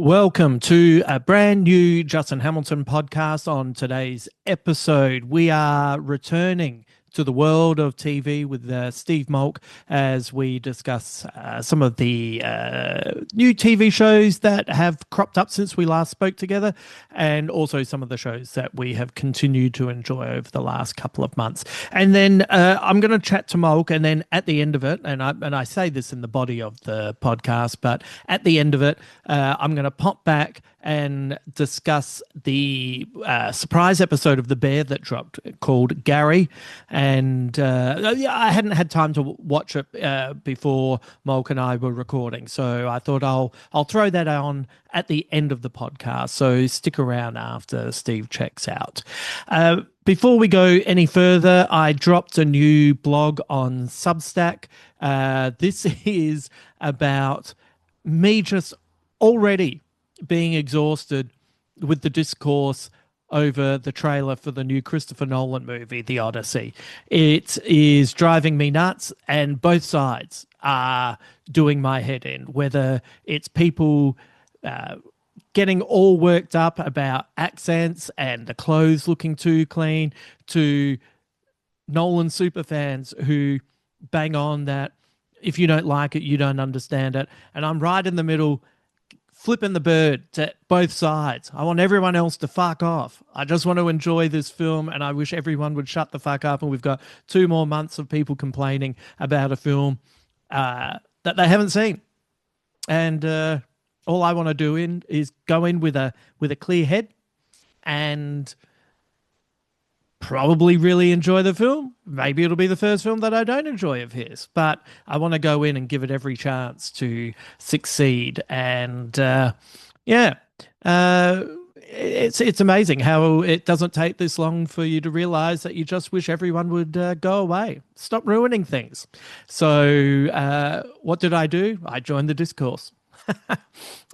Welcome to a brand new Justin Hamilton podcast. On today's episode, we are returning to the world of TV with Steve Molk as we discuss some of the new TV shows that have cropped up since we last spoke together, and also some of the shows that we have continued to enjoy over the last couple of months. And then I'm going to chat to Molk, and then at the end of it, and I say this in the body of the podcast, but at the end of it, I'm going to pop back and discuss the surprise episode of The Bear that dropped called Gary. And I hadn't had time to watch it before Molk and I were recording, so I thought I'll throw that on at the end of the podcast. So stick around after Steve checks out. Before we go any further, I dropped a new blog on Substack. This is about me just already being exhausted with the discourse over the trailer for the new Christopher Nolan movie, The Odyssey. It is driving me nuts, and both sides are doing my head in, whether it's people getting all worked up about accents and the clothes looking too clean, to Nolan superfans who bang on that if you don't like it, you don't understand it. And I'm right in the middle, flipping the bird to both sides. I want everyone else to fuck off. I just want to enjoy this film, and I wish everyone would shut the fuck up. And we've got 2 more months of people complaining about a film that they haven't seen. And all I want to do is go in with a clear head and probably really enjoy the film. Maybe it'll be the first film that I don't enjoy of his, but I want to go in and give it every chance to succeed. And it's amazing how it doesn't take this long for you to realize that you just wish everyone would go away, stop ruining things. So what did I do? I joined the discourse.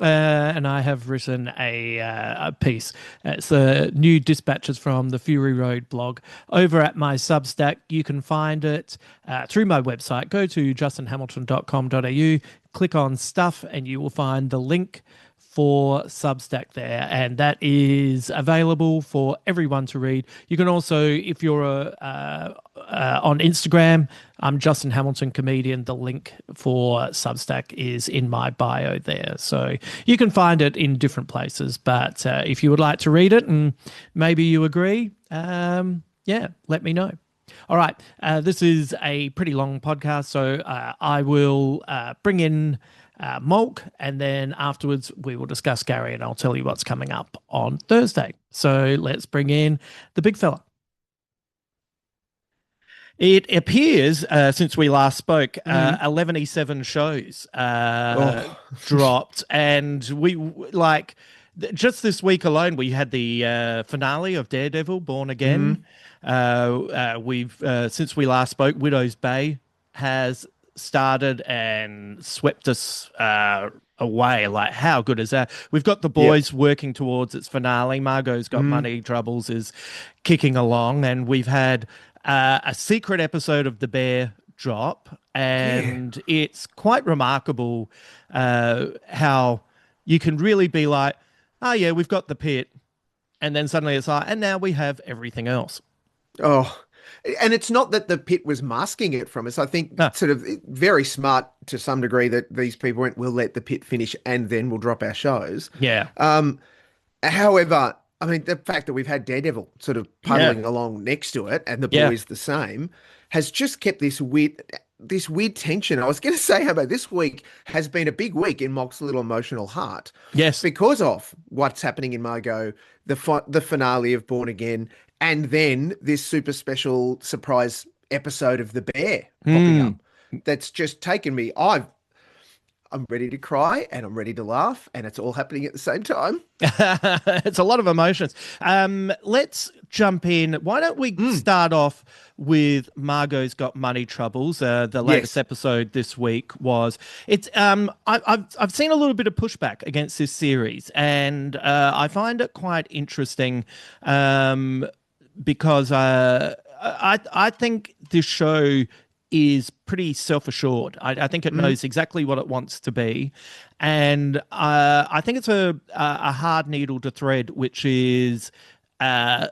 And I have written a piece. It's the new dispatches from the Fury Road blog over at my Substack. You can find it through my website. Go to justinhamilton.com.au, click on stuff, and you will find the link for Substack there, and that is available for everyone to read. You can also, if you're on Instagram, I'm Justin Hamilton Comedian. The link for Substack is in my bio there, so you can find it in different places. But if you would like to read it and maybe you agree, let me know. All right, this is a pretty long podcast, so I will bring in Molk, and then afterwards we will discuss Gary, and I'll tell you what's coming up on Thursday. So let's bring in the big fella. It appears, since we last spoke, 11 shows dropped, and we just this week alone we had the finale of Daredevil, Born Again. We've since we last spoke, Widow's Bay has started and swept us away. Like, how good is that? We've got The Boys working towards its finale. Margo's Got Money Troubles is kicking along, and we've had a secret episode of The Bear drop, and it's quite remarkable how you can really be like, oh yeah, we've got the pit, and then suddenly it's like, and now we have everything else. Oh, and it's not that the pit was masking it from us. I think sort of very smart to some degree that these people went, we'll let the pit finish and then we'll drop our shows. Yeah. However, I mean, the fact that we've had Daredevil sort of puddling along next to it and the boys the same has just kept this weird tension. I was going to say, how about this week has been a big week in Mock's little emotional heart. Yes. Because of what's happening in Margo, the finale of Born Again, and then this super special surprise episode of The Bear popping up. That's just taken me. I'm ready to cry and I'm ready to laugh, and it's all happening at the same time. It's a lot of emotions. Let's jump in. Why don't we start off with Margo's Got Money Troubles? The latest episode this week was. It's I've seen a little bit of pushback against this series, and I find it quite interesting because I think this show is pretty self-assured. I think it Mm. knows exactly what it wants to be, and I think it's a hard needle to thread, which is uh,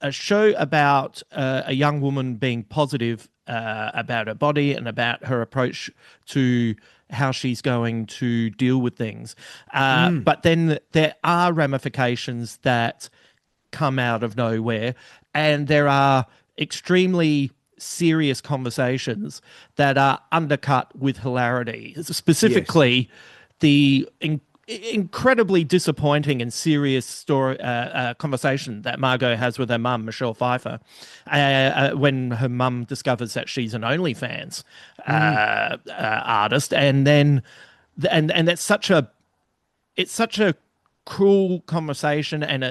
a show about a young woman being positive about her body and about her approach to how she's going to deal with things. Mm. But then there are ramifications that come out of nowhere, and there are extremely serious conversations that are undercut with hilarity. Yes. Specifically, the incredibly disappointing and serious story conversation that Margot has with her mum, Michelle Pfeiffer, when her mum discovers that she's an OnlyFans Mm. artist, and then and that's such a it's such a cruel conversation, and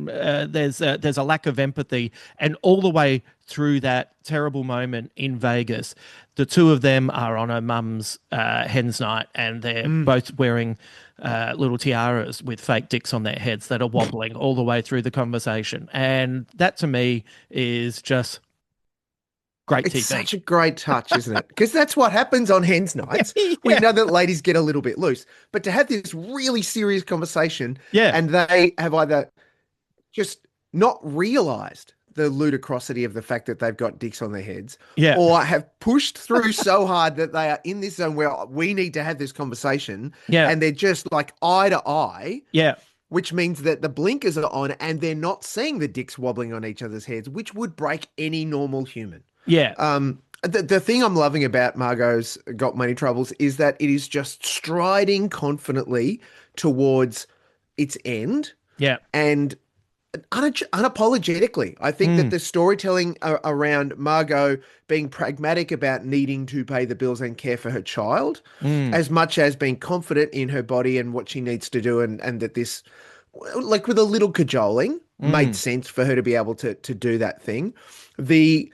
there's a lack of empathy, and all the way through that terrible moment in Vegas, the two of them are on her mum's hen's night, and they're Mm. both wearing little tiaras with fake dicks on their heads that are wobbling all the way through the conversation, and that to me is just great It's TV. such a great touch, isn't it? Because that's what happens on hens nights. We Yeah, know that ladies get a little bit loose, but to have this really serious conversation yeah, and they have either just not realized the ludicrosity of the fact that they've got dicks on their heads yeah, or have pushed through so hard that they are in this zone where we need to have this conversation yeah, and they're just like eye to eye, yeah, which means that the blinkers are on and they're not seeing the dicks wobbling on each other's heads, which would break any normal human. yeah, The thing I'm loving about Margot's Got Money Troubles is that it is just striding confidently towards its end yeah. and unapologetically. I think that Mm, the storytelling around Margot being pragmatic about needing to pay the bills and care for her child, mm, as much as being confident in her body and what she needs to do, and that this, like with a little cajoling, made mm, sense for her to be able to do that thing. The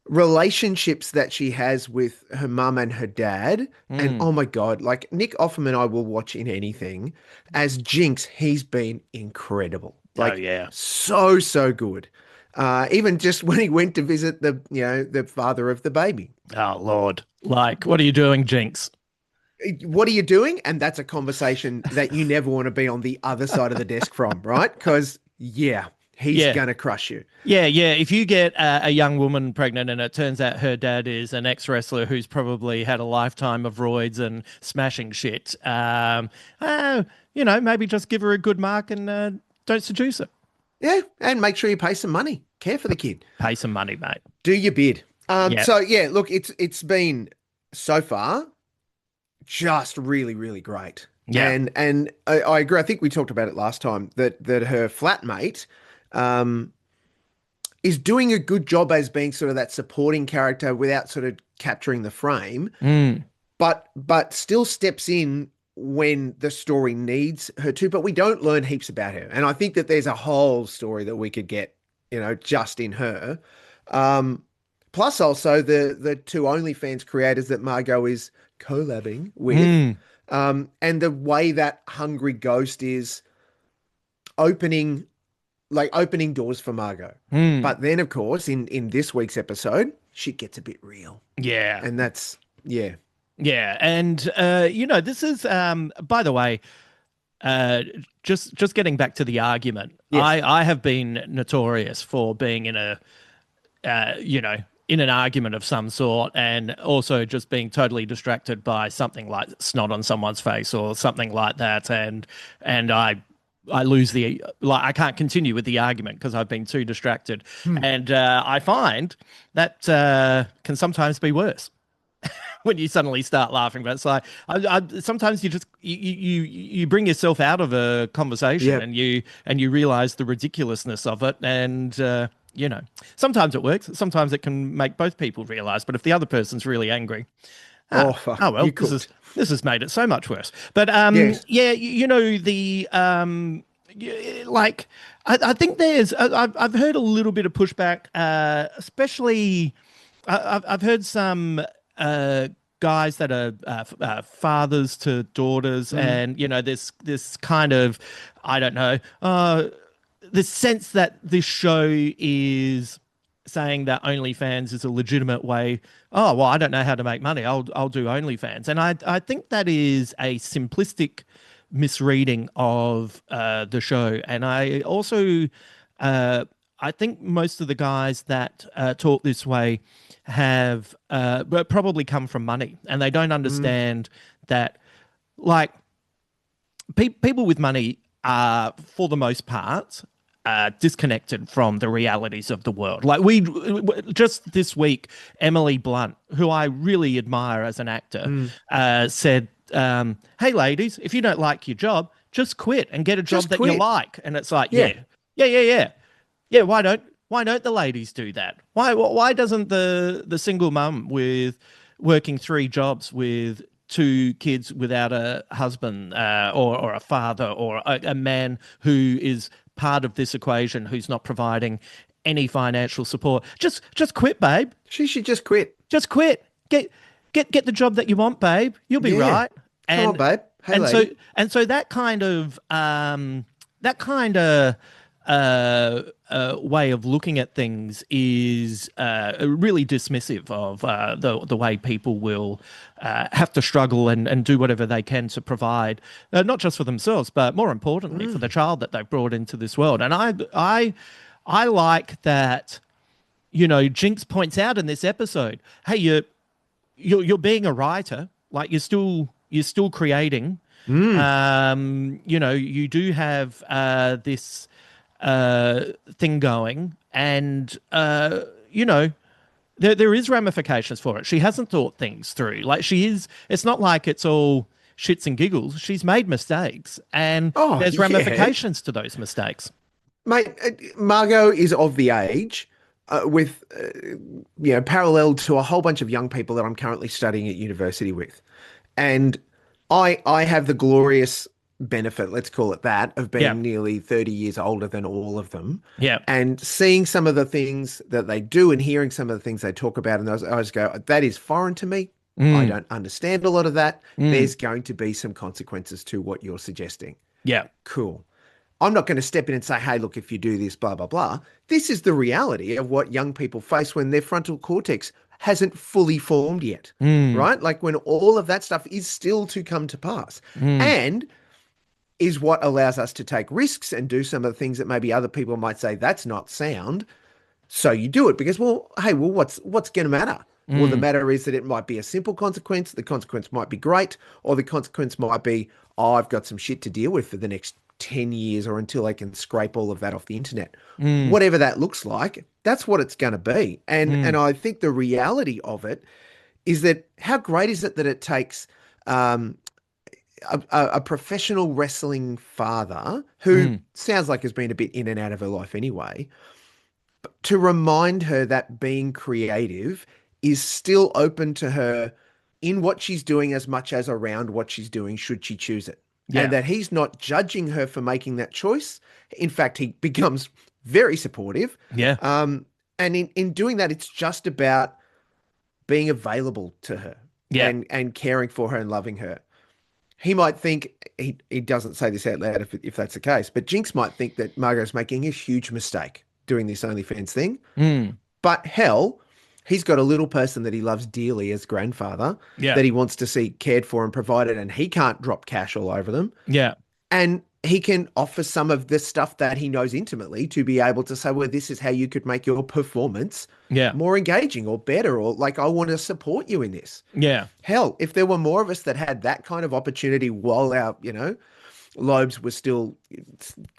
relationships that she has with her mum and her dad. And mm. oh my God, like Nick Offerman, I will watch in anything. As Jinx, he's been incredible. Oh Like yeah. so, so good. Even just when he went to visit the father of the baby. Oh Lord. Like, what are you doing, Jinx? What are you doing? And that's a conversation that you never want to be on the other side of the desk from, right? Because yeah, he's Yeah. gonna crush you. Yeah, yeah. If you get a young woman pregnant and it turns out her dad is an ex-wrestler who's probably had a lifetime of roids and smashing shit, maybe just give her a good mark and don't seduce her. Yeah, and make sure you pay some money. Care for the kid. Pay some money, mate. Do your bid. Yeah, So yeah, look, it's been so far just really, really great. yeah. And I agree. I think we talked about it last time that her flatmate um is doing a good job as being sort of that supporting character without sort of capturing the frame, Mm, but still steps in when the story needs her to, but we don't learn heaps about her. And I think that there's a whole story that we could get, just in her. Um, Plus also the two OnlyFans creators that Margot is collabing with. mm, And the way that Hungry Ghost is opening opening doors for Margot. mm. But then of course in this week's episode, shit gets a bit real. Yeah, And that's yeah. yeah. And this is by the way, uh, just getting back to the argument. Yes. I have been notorious for being in a uh, you know, in an argument of some sort, and also just being totally distracted by something like snot on someone's face or something like that, and I lose the like I can't continue with the argument because I've been too distracted, Hmm. and I find that can sometimes be worse when you suddenly start laughing. But it's like sometimes you just you bring yourself out of a conversation Yeah. and you realize the ridiculousness of it, and sometimes it works, sometimes it can make both people realize. But if the other person's really angry, Oh ah, fuck. oh well, You cooked. this has made it so much worse. But Yes. yeah, the like I think there's I've heard a little bit of pushback, especially I've heard some guys that are fathers to daughters, Mm. and this kind of I don't know, the sense that this show is saying that OnlyFans is a legitimate way. Oh, well, I don't know how to make money. I'll do OnlyFans. And I think that is a simplistic misreading of the show. And I also I think most of the guys that talk this way have probably come from money, and they don't Mm, understand that, like, people with money are, for the most part, disconnected from the realities of the world. Like, just this week, Emily Blunt, who I really admire as an actor, mm. said, "Hey, ladies, if you don't like your job, just quit and get a job Just that you quit. like." And it's like, Yeah. yeah. Why don't the ladies do that? Why doesn't the single mum with working three jobs with two kids without a husband, or a father, or a man who is part of this equation, who's not providing any financial support, just quit, babe. She should just quit. Just quit. Get the job that you want, babe. You'll be Yeah. right. Come on, And babe. Hey, and so lady. and so that kind of way of looking at things is really dismissive of the way people will have to struggle and do whatever they can to provide, not just for themselves, but more importantly for the child that they've brought into this world. And I like that, Jinx points out in this episode, hey, you're being a writer, like you're still creating. Mm. You do have this thing going, and there is ramifications for it. She hasn't thought things through. Like, it's not like it's all shits and giggles. She's made mistakes, and Oh, there's yeah. ramifications to those mistakes. Mate, Margot is of the age with, parallel to a whole bunch of young people that I'm currently studying at university with. And I have the glorious benefit, let's call it that, of Yeah, being nearly 30 years older than all of them. yeah. And seeing some of the things that they do and hearing some of the things they talk about, and I always go, that is foreign to me. I Mm, don't understand a lot of that. mm, There's going to be some consequences to what you're suggesting. yeah, Cool. I'm not going to step in and say, hey, look, if you do this, blah, blah, blah. This is the reality of what young people face when their frontal cortex hasn't fully formed yet, mm, right? Like when all of that stuff is still to come to pass. mm, And is what allows us to take risks and do some of the things that maybe other people might say that's not sound. So you do it because, well, hey, well, what's going to matter? Well, the mm, matter is that it might be a simple consequence. The consequence might be great, or the consequence might be, oh, I've got some shit to deal with for the next 10 years or until I can scrape all of that off the internet. mm, Whatever that looks like, that's what it's going to be. And mm, I think the reality of it is that how great is it that it takes um, a professional wrestling father who mm. sounds like has been a bit in and out of her life anyway, to remind her that being creative is still open to her in what she's doing as much as around what she's doing, should she choose it. And Yeah, that he's not judging her for making that choice. In fact, he becomes very supportive. yeah, Um, and in doing that, it's just about being available to her yeah, and caring for her and loving her. He might think, he doesn't say this out loud if that's the case, but Jinx might think that Margot's making a huge mistake doing this OnlyFans thing. mm, But hell, he's got a little person that he loves dearly as grandfather yeah, that he wants to see cared for and provided, and he can't drop cash all over them. yeah, And he can offer some of the stuff that he knows intimately to be able to say, well, this is how you could make your performance yeah, more engaging or better, or like, I want to support you in this. yeah, Hell, if there were more of us that had that kind of opportunity while our, lobes were still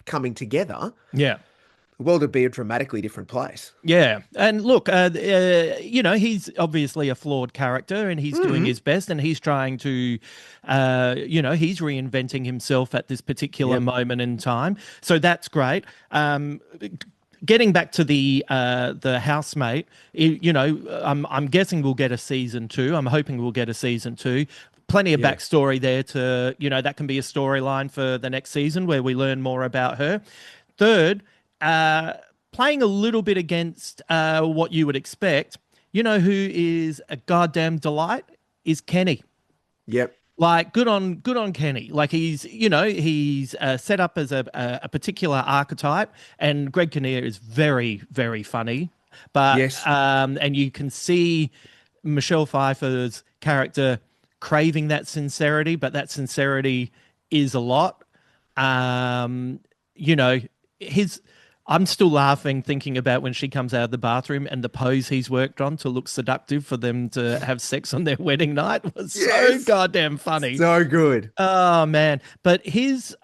coming together, yeah. the world would be a dramatically different place. Yeah, and look, he's obviously a flawed character, and he's doing Mm, his best, and he's trying to, he's reinventing himself at this particular yep. moment in time. So that's great. Getting back to the housemate, I'm guessing we'll get a season two. I'm hoping we'll get a season two. Plenty of Yeah. backstory there to, that can be a storyline for the next season where we learn more about her. Third, uh, playing a little bit against what you would expect, who is a goddamn delight is Kenny. Yep. Like, good on Kenny. Like, he's set up as a particular archetype, and Greg Kinnear is very, very funny. But Yes. and you can see Michelle Pfeiffer's character craving that sincerity, but that sincerity is a lot. Um, you know, his I'm still laughing thinking about when she comes out of the bathroom and the pose he's worked on to look seductive for them to have sex on their wedding night was so Yes. goddamn funny. So good. Oh man. But his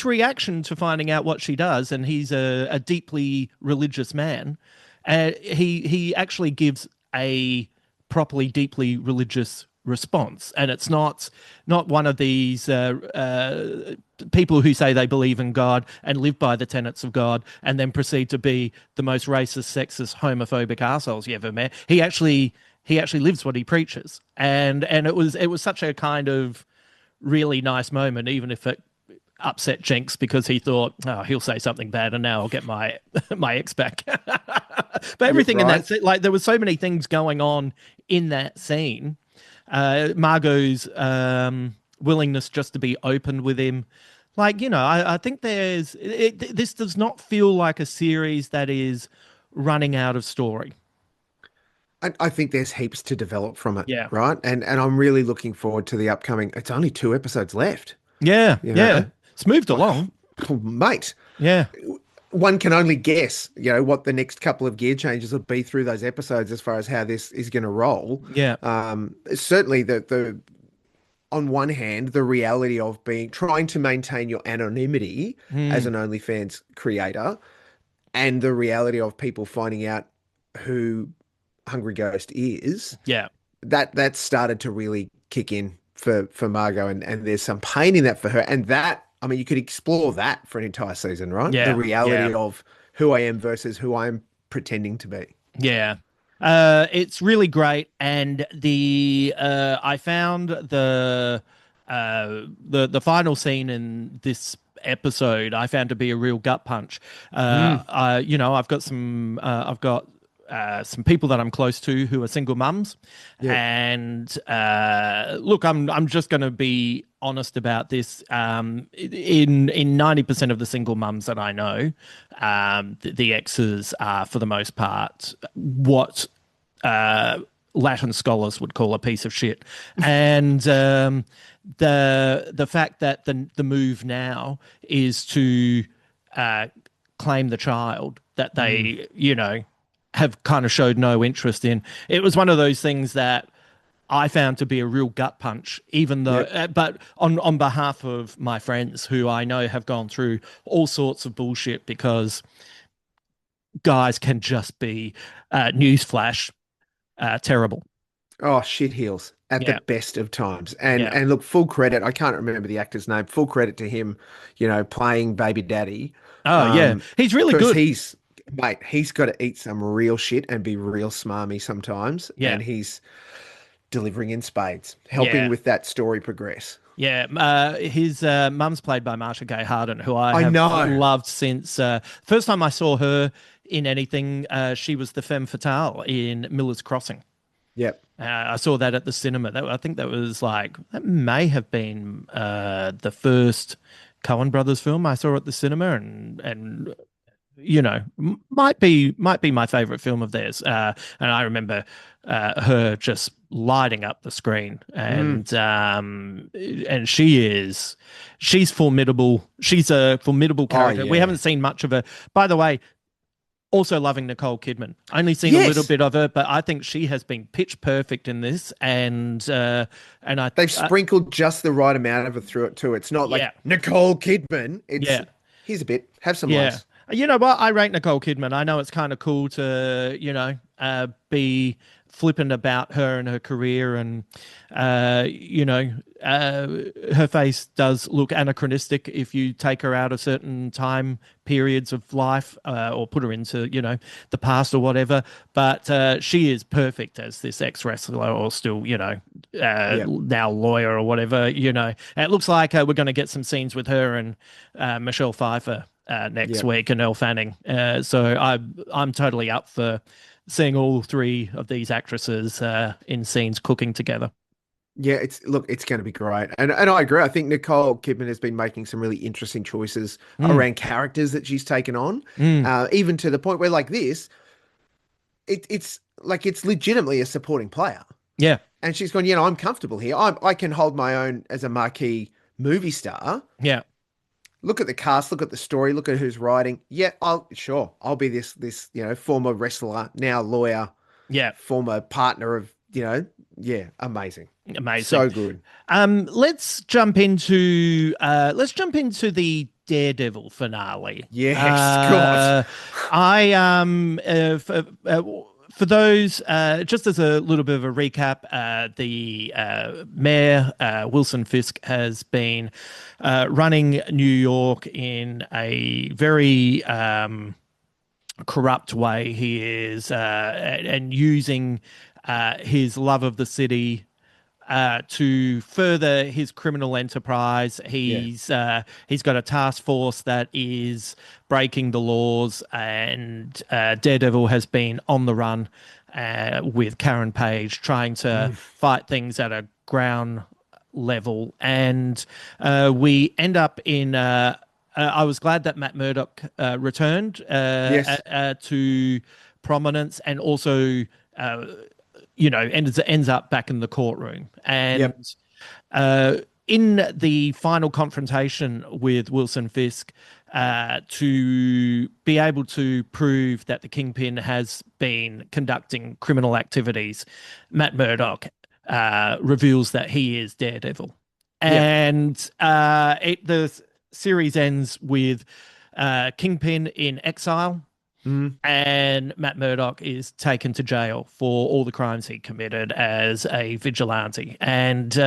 reaction to finding out what she does, and he's a deeply religious man. He actually gives a properly deeply religious response, and it's not one of these people who say they believe in God and live by the tenets of God, and then proceed to be the most racist, sexist, homophobic assholes you ever met. He actually lives what he preaches, and it was such a kind of really nice moment, even if it upset Jinx because he thought, oh, he'll say something bad and now I'll get my my ex back. But Yeah, everything in right. that, like, there was so many things going on in that scene. Margot's willingness just to be open with him. Like, I think this does not feel like a series that is running out of story. I think there's heaps to develop from it, Yeah. right? And I'm really looking forward to the upcoming. It's only 2 episodes left, Yeah. you Yeah. know. It's moved Like, along. oh, mate, Yeah. one can only guess, what the next couple of gear changes will be through those episodes as far as how this is going to roll. Yeah. Certainly the on one hand, the reality of trying to maintain your anonymity as Mm, an OnlyFans creator, and the reality of people finding out who Hungry Ghost is, yeah. that started to really kick in for Margo, and there's some pain in that for her. And that, I mean, you could explore that for an entire season, right? The Yeah. Yeah. reality of who I am versus who I'm pretending to be. Yeah. It's really great, and the I found the final scene in this episode I found to be a real gut punch. Mm, I've got some people that I'm close to who are single mums, yep. and look, I'm just going to be honest about this. In 90% of the single mums that I know, the exes are for the most part what uh, Latin scholars would call a piece of shit, and the fact that the move now is to uh, claim the child that Mm, they have kind of showed no interest in. It was one of those things that I found to be a real gut punch, even though, yep. but on behalf of my friends who I know have gone through all sorts of bullshit because guys can just be, newsflash, terrible. Oh, shit heels at the Yeah, best of times. And yeah. and look, full credit. I can't remember the actor's name. Full credit to him, playing Baby Daddy. Oh, yeah. Um, He's really because good. he's got to eat some real shit and be real smarmy sometimes. Yeah, And he's delivering in spades, helping yeah. with that story progress. Yeah, his mum's played by Marsha Gay Harden, who I I have know. loved since first time I saw her in anything. She was the femme fatale in Miller's Crossing. Yep. I saw that at the cinema. I think that may have been the first Coen Brothers film I saw at the cinema, and might be my favorite film of theirs. And I remember her just lighting up the screen, Mm. and she's formidable. She's a formidable Oh character. We yeah. haven't seen much of her. By the way, also loving Nicole Kidman. Only seen a little Yes. bit of her, but I think she has been pitch perfect in this, and They've sprinkled just the right amount of it through it too. It's not like yeah, Nicole Kidman. It's yeah. here's a bit. Have some Yeah. laughs. You know what? I rate Nicole Kidman. I know it's kind of cool to, be flippant about her and her career. And, her face does look anachronistic if you take her out of certain time periods of life, or put her into, the past or whatever. But she is perfect as this ex-wrestler, or still, Yep. now lawyer or whatever, And it looks like we're going to get some scenes with her and Michelle Pfeiffer next Yep. week, and Elle Fanning. So I'm totally up for seeing all three of these actresses in scenes cooking together. Yeah, it's going to be great, and I agree. I think Nicole Kidman has been making some really interesting choices Mm, around characters that she's taken on, mm, even to the point where like this, it's like it's legitimately a supporting player, yeah, and she's gone. I'm comfortable here. I can hold my own as a marquee movie star. yeah, Look at the cast, look at the story, look at who's writing. Yeah, I'll be this former wrestler, now lawyer, yeah. former partner of yeah, amazing, Amazing. so good. Let's jump into the Daredevil finale. Yes, God. I For those just as a little bit of a recap, the mayor Wilson Fisk has been running New York in a very corrupt way. He is and using his love of the city to further his criminal enterprise. Yeah. He's got a task force that is breaking the laws, and Daredevil has been on the run with Karen Page, trying to Mm. fight things at a ground level, and we end up in. I was glad that Matt Murdock returned Yes. to prominence, and also uh, ends up back in the courtroom. And Yep. uh, in the final confrontation with Wilson Fisk, to be able to prove that the Kingpin has been conducting criminal activities, Matt Murdock reveals that he is Daredevil. Yep. And the series ends with Kingpin in exile, Mm. and Matt Murdock is taken to jail for all the crimes he committed as a vigilante. And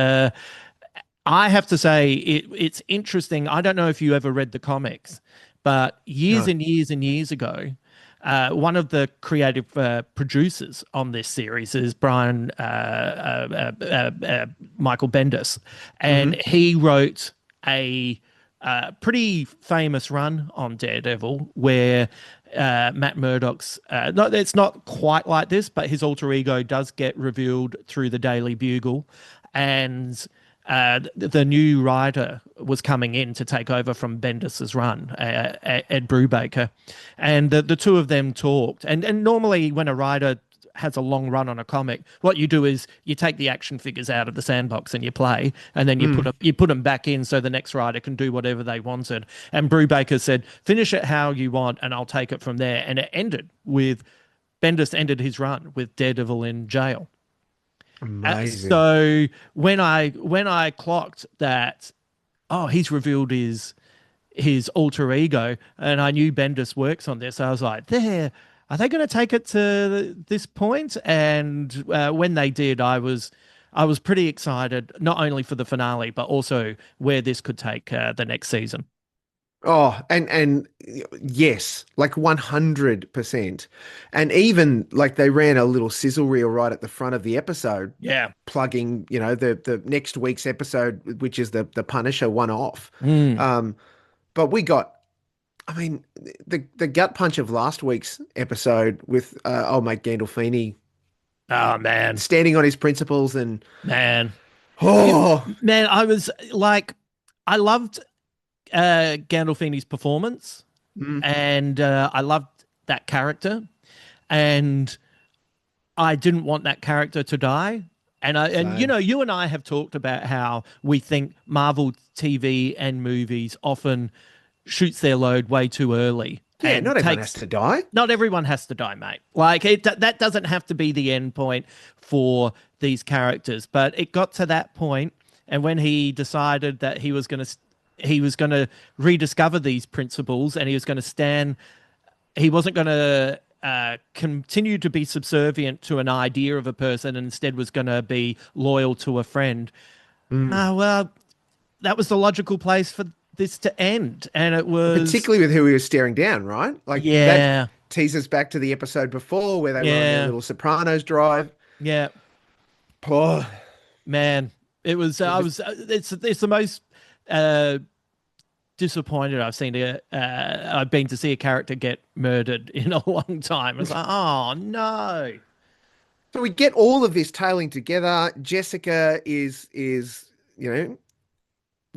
I have to say, it's interesting. I don't know if you ever read the comics, but years No. and years and years ago, one of the creative producers on this series is Michael Bendis, and Hmm. he wrote a pretty famous run on Daredevil where Matt Murdock's no, it's not quite like this, but his alter ego does get revealed through the Daily Bugle, and the new writer was coming in to take over from Bendis's run, Ed Brubaker, and the two of them talked. And normally, when a writer has a long run on a comic, what you do is you take the action figures out of the sandbox and you play, and then Mm. you put them back in so the next writer can do whatever they wanted. And Brubaker said, "Finish it how you want, and I'll take it from there." And it ended with Bendis ended his run with Daredevil in jail. Amazing. So when I clocked that, oh, he's revealed his alter ego, and I knew Bendis works on this. I was like, there, are they going to take it to this point? And when they did, I was pretty excited, not only for the finale, but also where this could take the next season. Oh, and yes, like 100%. And even like they ran a little sizzle reel right at the front of the episode, Yeah. plugging, the next week's episode, which is the Punisher one off. Mm. Um, but we got, I mean, the gut punch of last week's episode with old mate Gandolfini Oh man, standing on his principles and man, it, oh, man! I was like, I loved Gandolfini's performance, mm, and I loved that character, and I didn't want that character to die. And same. you and I have talked about how we think Marvel TV and movies often shoots their load way too early Yeah, and not everyone has takes. to die. Not everyone has to die, mate. Like that doesn't have to be the end point for these characters, but it got to that point, and when he decided that he was going to rediscover these principles, and he was going to stand, he wasn't going to continue to be subservient to an idea of a person, and instead was going to be loyal to a friend. Mm. Well, that was the logical place for this to end, and it was, Particularly with who he was staring down, right? Like that yeah, teases back to the episode before where they were on their yeah, little Sopranos drive. yeah. Oh, Man, it was. it I was was. It's the most uh, disappointed I've been to see a character get murdered in a long time. It's like, oh no. So we get all of this tailing together. Jessica is you know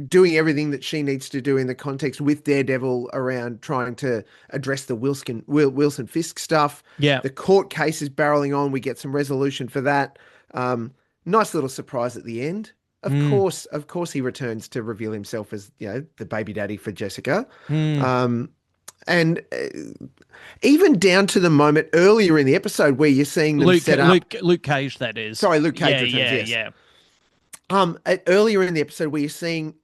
doing everything that she needs to do in the context with Daredevil around trying to address the Wilson Fisk stuff. Yeah. The court case is barreling on. We get some resolution for that. Um, nice little surprise at the end. Mm, Of course, he returns to reveal himself as the baby daddy for Jessica. mm. Um, and even down to the moment earlier in the episode where you're seeing them set up. Luke Cage, that is. Sorry, Luke Cage Yeah, returns. yeah, Yes. yeah. Earlier in the episode where you're seeing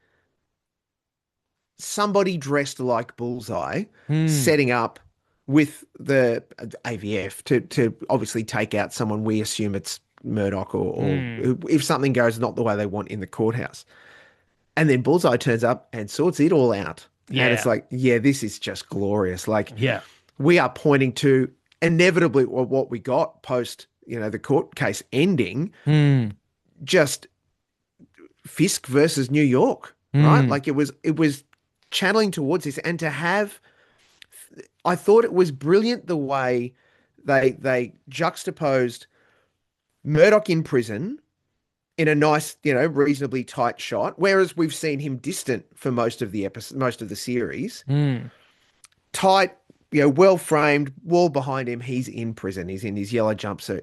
somebody dressed like Bullseye Mm, setting up with the AVF to obviously take out someone we assume it's Murdoch or mm. if something goes not the way they want in the courthouse. And then Bullseye turns up and sorts it all out. And it's Yeah, like, yeah, this is just glorious. Like yeah. we are pointing to inevitably what we got post, the court case ending, Mm, just Fisk versus New York, right? mm, Like it was channeling towards this, and to have, I thought it was brilliant the way they juxtaposed Murdoch in prison in a nice, reasonably tight shot, whereas we've seen him distant for most of the episode, most of the series. mm, Tight, well framed, wall behind him. He's in prison. He's in his yellow jumpsuit.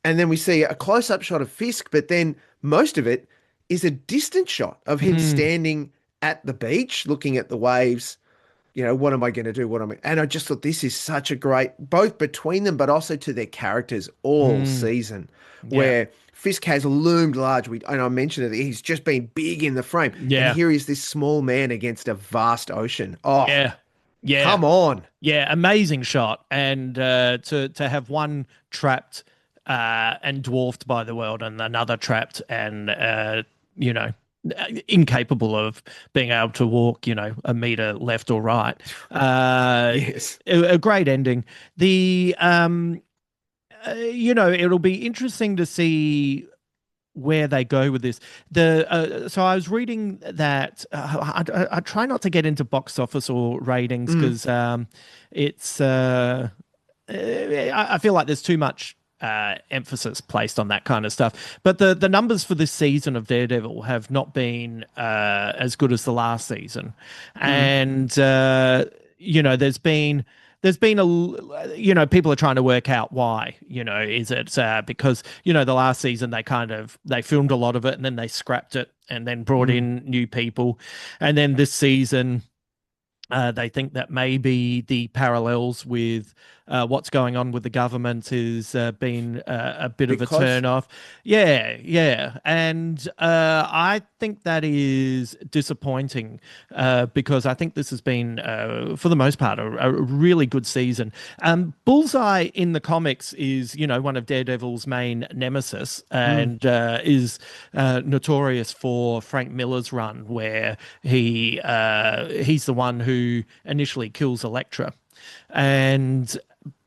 And then we see a close up shot of Fisk, but then most of it is a distant shot of him mm, standing at the beach looking at the waves. What am I going to do? And I just thought this is such a great, both between them, but also to their characters all mm. season, Yeah, where Fisk has loomed large. And I mentioned it, he's just been big in the frame. And yeah, here is this small man against a vast ocean. Oh, yeah, yeah, come on. yeah. Amazing shot, and to have one trapped and dwarfed by the world, and another trapped and you know incapable of being able to walk, a meter left or right. Uh, Yes. a great ending. The it'll be interesting to see where they go with this. So I was reading that I try not to get into box office or ratings Mm. because it's I feel like there's too much emphasis placed on that kind of stuff. But the numbers for this season of Daredevil have not been as good as the last season, Mm. and there's been people are trying to work out why. Is it because the last season they filmed a lot of it and then they scrapped it and then brought Mm. in new people, and then this season they think that maybe the parallels with what's going on with the government has been a bit of Bit a close. turn off. Yeah, yeah. And I think that is disappointing because I think this has been, for the most part, a really good season. Bullseye in the comics is, one of Daredevil's main nemesis Mm. and is notorious for Frank Miller's run, where he's the one who initially kills Elektra.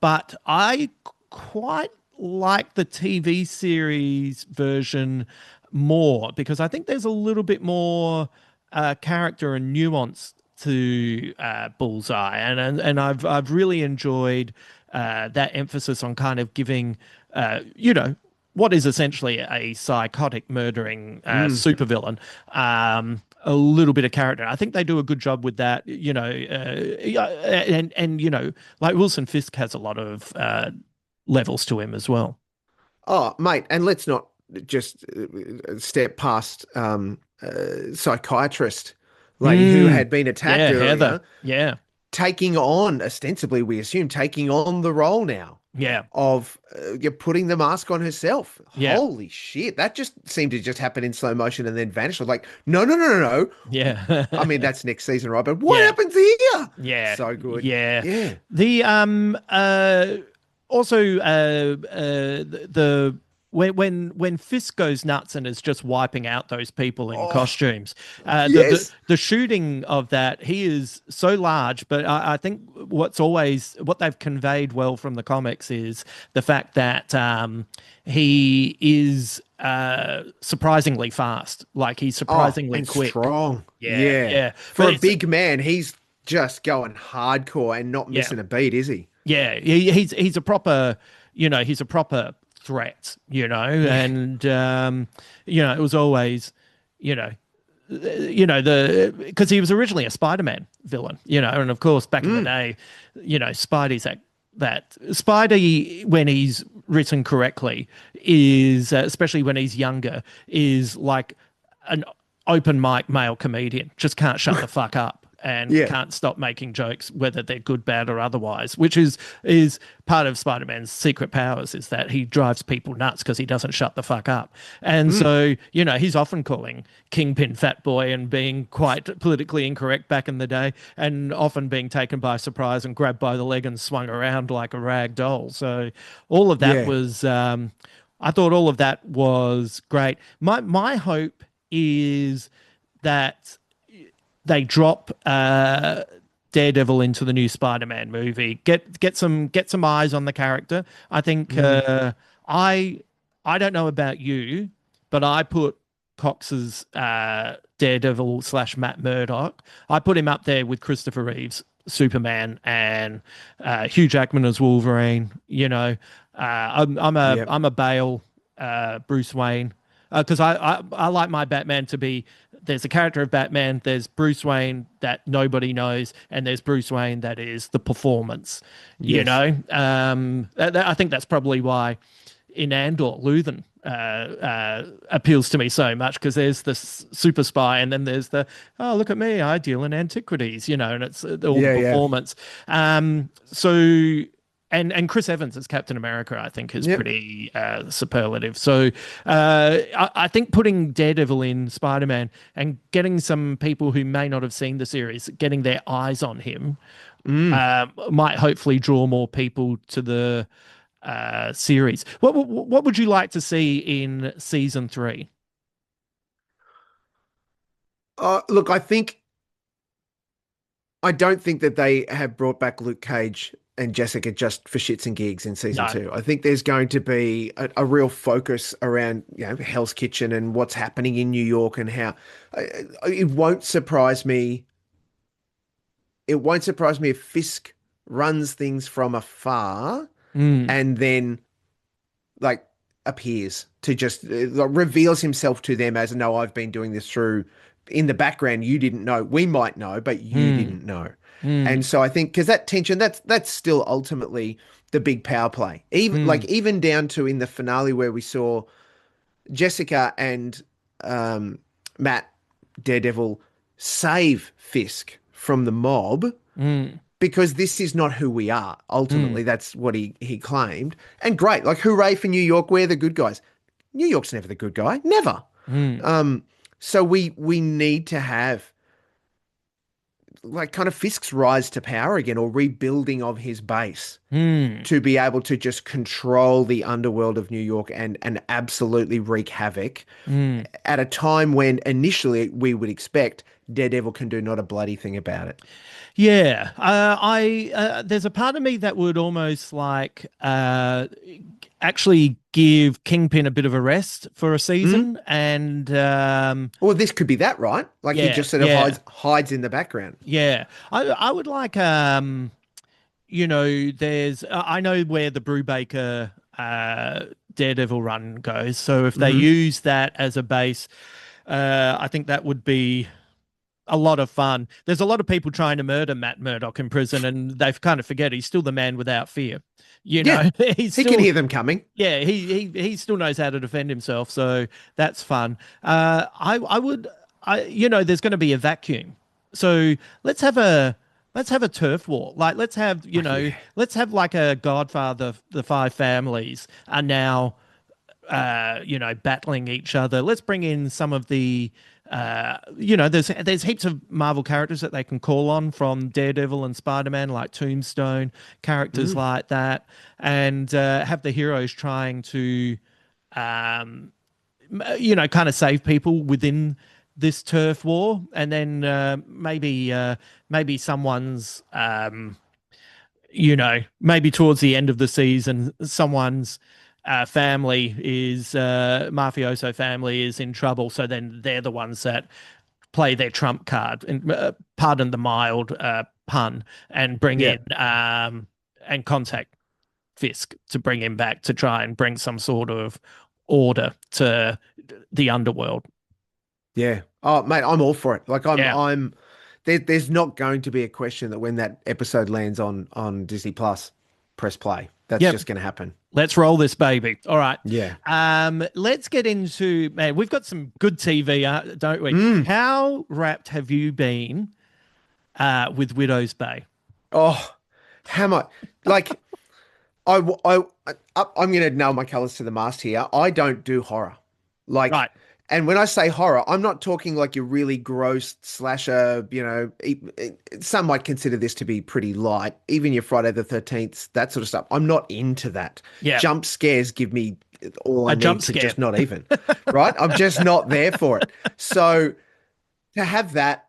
But I quite like the TV series version more because I think there's a little bit more character and nuance to Bullseye, and I've really enjoyed that emphasis on kind of giving what is essentially a psychotic murdering Mm. supervillain a little bit of character. I think they do a good job with that, yeah, and like Wilson Fisk has a lot of levels to him as well. Oh, mate, and let's not just step past psychiatrist lady who Mm, had been attacked yeah, Heather. earlier, Yeah, taking on, ostensibly, we assume, taking on the role now yeah, of you're putting the mask on herself. yeah, Holy shit, that just seemed to just happen in slow motion and then vanish. I was like, no, no, no, no, no. I mean, yeah, that's next season, right? But what yeah. happens here? Yeah, So good. yeah. Yeah. The also the when Fisk goes nuts and is just wiping out those people in Oh, costumes, yes. the shooting of that, he is so large. But I think what they've conveyed well from the comics is the fact that he is surprisingly fast. Like he's Oh, surprisingly and quick. strong. Yeah, Yeah. yeah. For But a it's big man, he's just going hardcore and not yeah. missing a beat, is he? Yeah, he's a proper, he's a proper threat, Yeah. and it was always, you know, the because he was originally a Spider-Man villain, and of course back in the Mm. day, Spidey's that Spidey, when he's written correctly, is especially when he's younger, is like an open mic male comedian, just can't shut the fuck up and Yeah. can't stop making jokes, whether they're good, bad, or otherwise. Which is part of Spider-Man's secret powers, is that he drives people nuts because he doesn't shut the fuck up. And Mm. so, he's often calling Kingpin fat boy and being quite politically incorrect back in the day, and often being taken by surprise and grabbed by the leg and swung around like a rag doll. So all of that Yeah. was, I thought all of that was great. My hope is that they drop Daredevil into the new Spider-Man movie. Get some eyes on the character. I think Mm. I don't know about you, but I put Cox's Daredevil slash Matt Murdock. I put him up there with Christopher Reeve's Superman and Hugh Jackman as Wolverine. Yep. I'm a Bale Bruce Wayne, because I like my Batman to be, there's a character of Batman, there's Bruce Wayne that nobody knows, and there's Bruce Wayne that is the performance. Yes. I think that's probably why in Andor, Luthen appeals to me so much, because there's the super spy, and then there's the, oh, look at me, I deal in antiquities, and it's all the Yeah. Yeah. performance. So and Chris Evans as Captain America, I think, is Yep. pretty superlative. So I think putting Daredevil in Spider-Man and getting some people who may not have seen the series, getting their eyes on him, Mm. might hopefully draw more people to the series. What would you like to see in season 3? Look, I don't think that they have brought back Luke Cage and Jessica just for shits and gigs in season No. two. I think there's going to be a real focus around, Hell's Kitchen and what's happening in New York and how it won't surprise me. It won't surprise me if Fisk runs things from afar Mm, and then like appears to just like, reveals himself to them as, no, I've been doing this through in the background. You didn't know. We might know, but you mm, didn't know. And mm, so I think because that tension, that's still ultimately the big power play. mm, Even down to in the finale where we saw Jessica and um, Matt Daredevil save Fisk from the mob, mm, because this is not who we are. mm, Ultimately, that's what he claimed. And great, like hooray for New York, we're the good guys. New York's never the good guy, never. mm, Um, so we need to have like kind of Fisk's rise to power again, or rebuilding of his base, mm, to be able to just control the underworld of New York and absolutely wreak havoc mm. at a time when initially we would expect Daredevil can do not a bloody thing about it. Yeah, I there's a part of me that would almost like actually give Kingpin a bit of a rest for a Mm? season, and Well, this could be that, right? Like he yeah, just sort of yeah, hides in the background. yeah. I would like there's I know where the Brubaker Daredevil run goes, so if they Hmm. use that as a base, I think that would be a lot of fun. There's a lot of people trying to murder Matt Murdock in prison, and they kind of forget he's still the man without fear. Yeah, He's he can still, hear them coming. yeah, he still knows how to defend himself. So that's fun. I would, there's going to be a vacuum. So let's have a let's have a turf war. Like Oh, yeah. let's have like a Godfather. The five families are now battling each other. Let's bring in some of the, there's heaps of Marvel characters that they can call on from Daredevil and Spider-Man, like Tombstone, characters Mm. like that, and have the heroes trying to, um, kind of save people within this turf war, and then maybe someone's, maybe towards the end of the season, someone's family is mafioso family is in trouble. So then they're the ones that play their trump card, and pardon the mild pun, and bring Yeah. in and contact. Fisk to bring him back to try and bring some sort of order to the underworld. Yeah. Oh, mate, I'm all for it. Like Yeah. there's not going to be a question that when that episode lands on Disney Plus, press play. That's Yep. just going to happen. Let's roll this baby. All right. Yeah. Let's get into, man, we've got some good TV, don't we? Mm. How wrapped have you been with Widow's Bay? Oh, Hammo. Like I I'm going to nail my colors to the mast here. I don't do horror. Like, Right. and when I say horror, I'm not talking like your really gross slasher, some might consider this to be pretty light, even your Friday the 13th, that sort of stuff. I'm not into that. Yeah. Jump scares give me all I A jump need to scare. just not even, right? I'm just not there for it. So to have that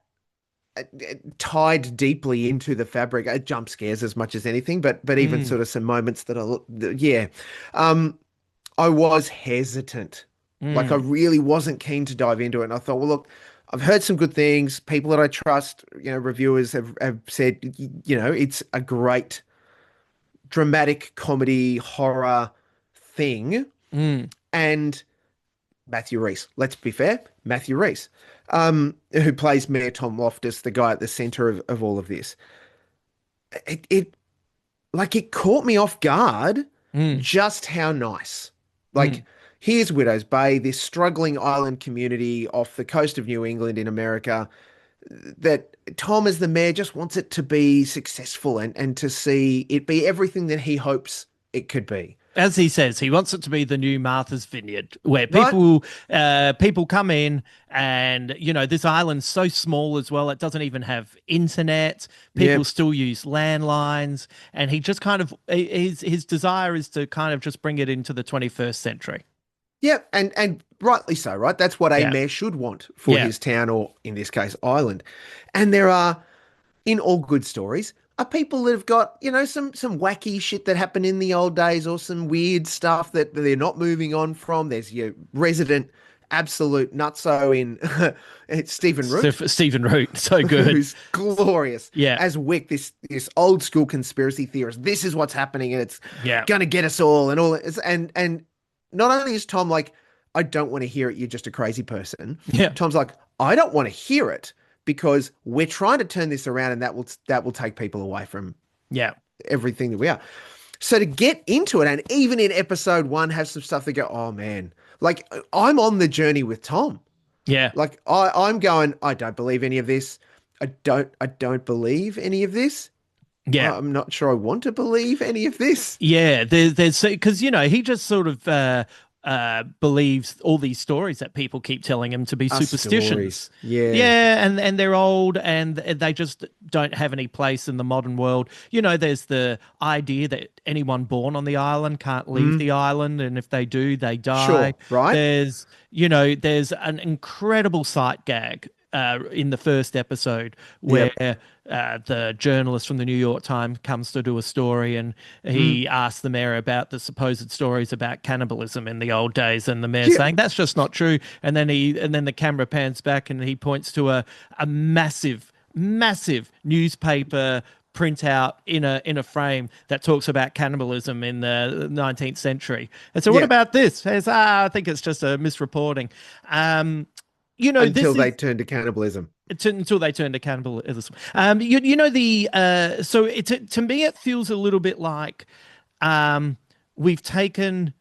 tied deeply into the fabric, jump scares as much as anything, but even Mm, sort of some moments that are, yeah. Um, I was hesitant. Like I mm, really wasn't keen to dive into it. And I thought, well, look, I've heard some good things. People that I trust, reviewers have said, it's a great dramatic comedy horror thing. mm, And Matthew Rhys, let's be fair, Matthew Rhys, who plays Mayor Tom Loftus, the guy at the center of all of this. It like it caught me off guard mm, just how nice. mm. Like, here's Widow's Bay, this struggling island community off the coast of New England in America, that Tom, as the mayor, just wants it to be successful and to see it be everything that he hopes it could be. As he says, he wants it to be the new Martha's Vineyard, where Right? people come in, and this island's so small as well. It doesn't even have internet. Yeah. People still use landlines, and he just kind of his desire is to kind of just bring it into the 21st century. Yeah. And rightly so, right? That's what a Yeah, mayor should want for yeah, his town, or in this case, island. And there are, in all good stories, are people that have got, some wacky shit that happened in the old days, or some weird stuff that they're not moving on from. There's your resident absolute nutso in it's Stephen Root, Stephen Root, so good. who's glorious Yeah, as Wick, this old school conspiracy theorist. This is what's happening, and it's yeah, gonna get us all, and all. And not only is Tom like, I don't want to hear it. You're just a crazy person. yeah, Tom's like, I don't want to hear it, because we're trying to turn this around, and that will take people away from yeah, everything that we are. So to get into it, and even in episode one, have some stuff that go, oh man, like I'm on the journey with Tom. yeah. Like I'm going, I don't believe any of this. I don't believe any of this. Yeah. I'm not sure I want to believe any of this. Yeah, there's because he just sort of believes all these stories that people keep telling him to be Us superstitions. stories. Yeah. Yeah, and they're old, and they just don't have any place in the modern world. There's the idea that anyone born on the island can't leave Mm, the island, and if they do, they die. sure. Right. There's an incredible sight gag in the first episode where Yep. the journalist from the New York Times comes to do a story, and Mm, he asks the mayor about the supposed stories about cannibalism in the old days, and the mayor's yeah. saying that's just not true. And then the camera pans back, and he points to a massive newspaper printout in a frame that talks about cannibalism in the 19th century. And so, what Yeah. about this? Says, I think it's just a misreporting. Um, Until this they is turn to cannibalism. until they turn to cannibalism. So to me it feels a little bit like we've taken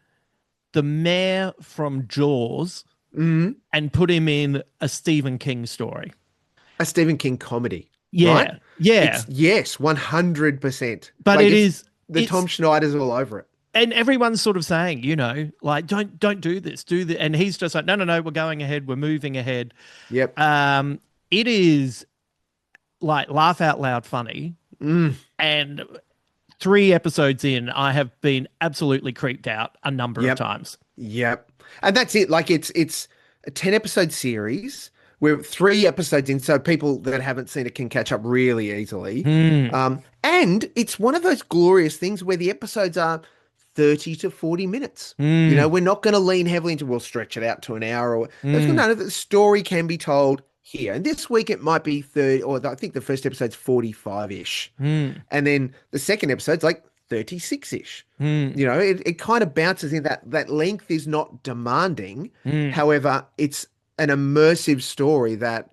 the mayor from Jaws Mm, and put him in a Stephen King story. a Stephen King comedy, right? Yeah, yeah, It's yes, 100%. but Like it it's is the it's Tom Schneider's all over it. and everyone's sort of saying, like don't do this, do the, and he's just like, no, we're going ahead, we're moving ahead. Yep. Um, it is like laugh out loud funny, Mm, and 3 episodes in, I have been absolutely creeped out a number of yep. times. Yep. And that's it. Like it's a 10 episode series. We're 3 episodes in, so people that haven't seen it can catch up really easily. Hmm. And it's one of those glorious things where the episodes are 30 to 40 minutes. Hmm. We're not going to lean heavily into, we'll stretch it out to an hour, or Hmm. no, the story can be told here. And this week it might be 30, or I think the first episode's 45-ish. Hmm. And then the second episode's like 36-ish. Mm, It kind of bounces in that length is not demanding. mm, However, it's an immersive story that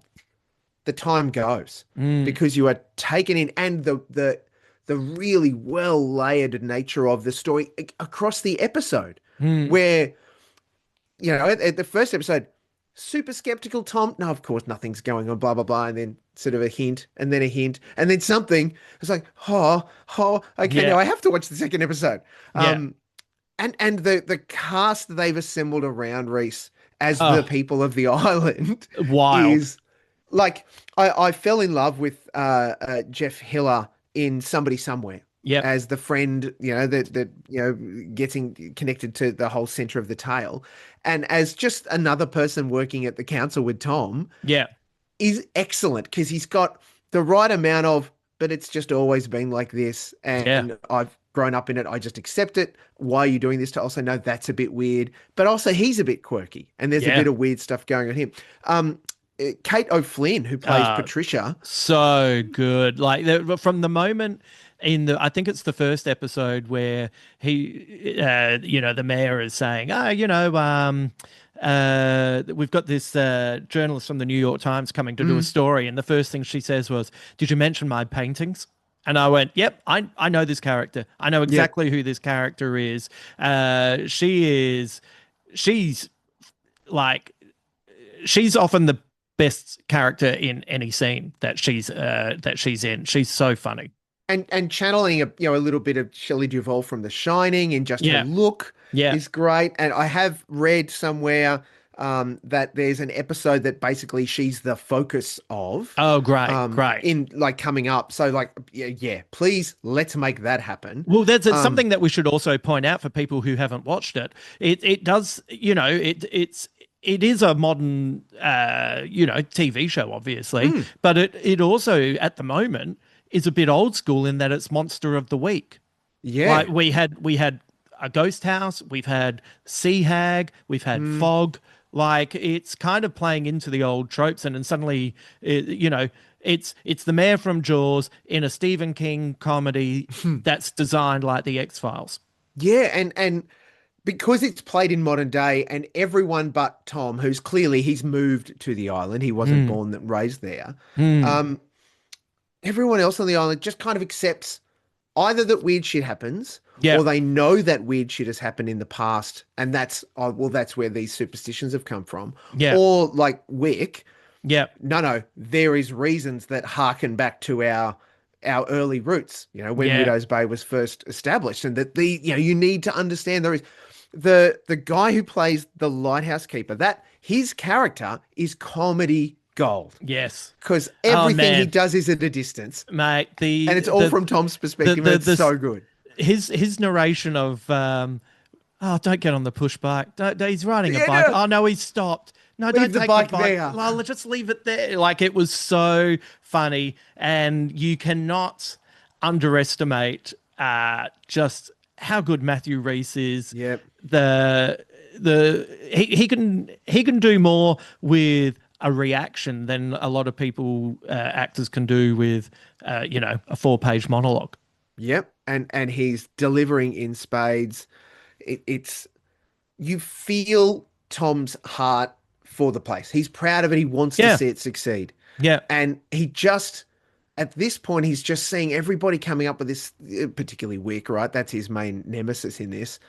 the time goes mm, because you are taken in, and the really well layered nature of the story across the episode, mm. where at the first episode, super skeptical Tom. No, of course nothing's going on. Blah blah blah, and then sort of a hint, and then a hint, and then something. It's like, oh, okay, now Yeah, I have to watch the second episode. yeah. Um, and the cast that they've assembled around Reese as the Oh, people of the island wild. is like I fell in love with Jeff Hiller in Somebody Somewhere Yep. as the friend, that getting connected to the whole center of the tale, and as just another person working at the council with Tom Yeah, is excellent because he's got the right amount of, but it's just always been like this, yeah, and I've grown up in it. I just accept it. Why are you doing this? To also know that's a bit weird, but also he's a bit quirky, and there's a yeah. bit of weird stuff going on here. Kate O'Flynn, who plays Uh, Patricia. so good. Like from the moment I think it's the first episode where the mayor is saying, we've got this journalist from the New York Times coming to do a Mm, story, and the first thing she says was, "Did you mention my paintings?" And I went, "Yep, I know this character. I know yep. exactly who this character is. She's like she's often the best character in any scene that she's in. She's so funny. And channeling a little bit of Shelley Duvall from The Shining, and just her Yeah, look yeah. is great. And I have read somewhere that there's an episode that basically she's the focus of Oh, great, great. in like coming up. So like yeah, please let's make that happen. Well, it's Um something that we should also point out for people who haven't watched it. It does, it is a modern TV show, obviously, mm, but it also at the moment is a bit old school in that it's Monster of the Week. yeah. Like we had a ghost house, we've had sea hag, we've had Mm, fog. Like it's kind of playing into the old tropes, and then suddenly, it's the mayor from Jaws in a Stephen King comedy that's designed like the X Files. yeah, and because it's played in modern day, and everyone but Tom, who's clearly he's moved to the island, he wasn't Hmm. born and raised there. Hmm. Um, Everyone else on the island just kind of accepts either that weird shit happens, Yeah. or they know that weird shit has happened in the past, and that's, oh, well, that's where these superstitions have come from. Yeah. Or like Wick, Yeah. no, there is reasons that harken back to our early roots, when Yeah. Widow's Bay was first established, and that you need to understand there is the guy who plays the lighthouse keeper, that his character is comedy gold Yes. because Oh everything he man, does is at a distance, mate. and it's all from Tom's perspective, and it's The so good. his narration of oh, don't get on the push bike. He's riding a Yeah, bike. no, Oh no, he's stopped. No, leave don't the take the bike bike. there. Well, just leave it there. Like it was so funny, and you cannot underestimate just how good Matthew Reese is. Yep. He can do more with a reaction than a lot of people actors can do with a 4-page monologue. Yep. And he's delivering in spades. It's you feel Tom's heart for the place. He's proud of it. He wants to Yeah, see it succeed. yeah, And he just, at this point, he's just seeing everybody coming up with this, particularly Wick, right? That's his main nemesis in this.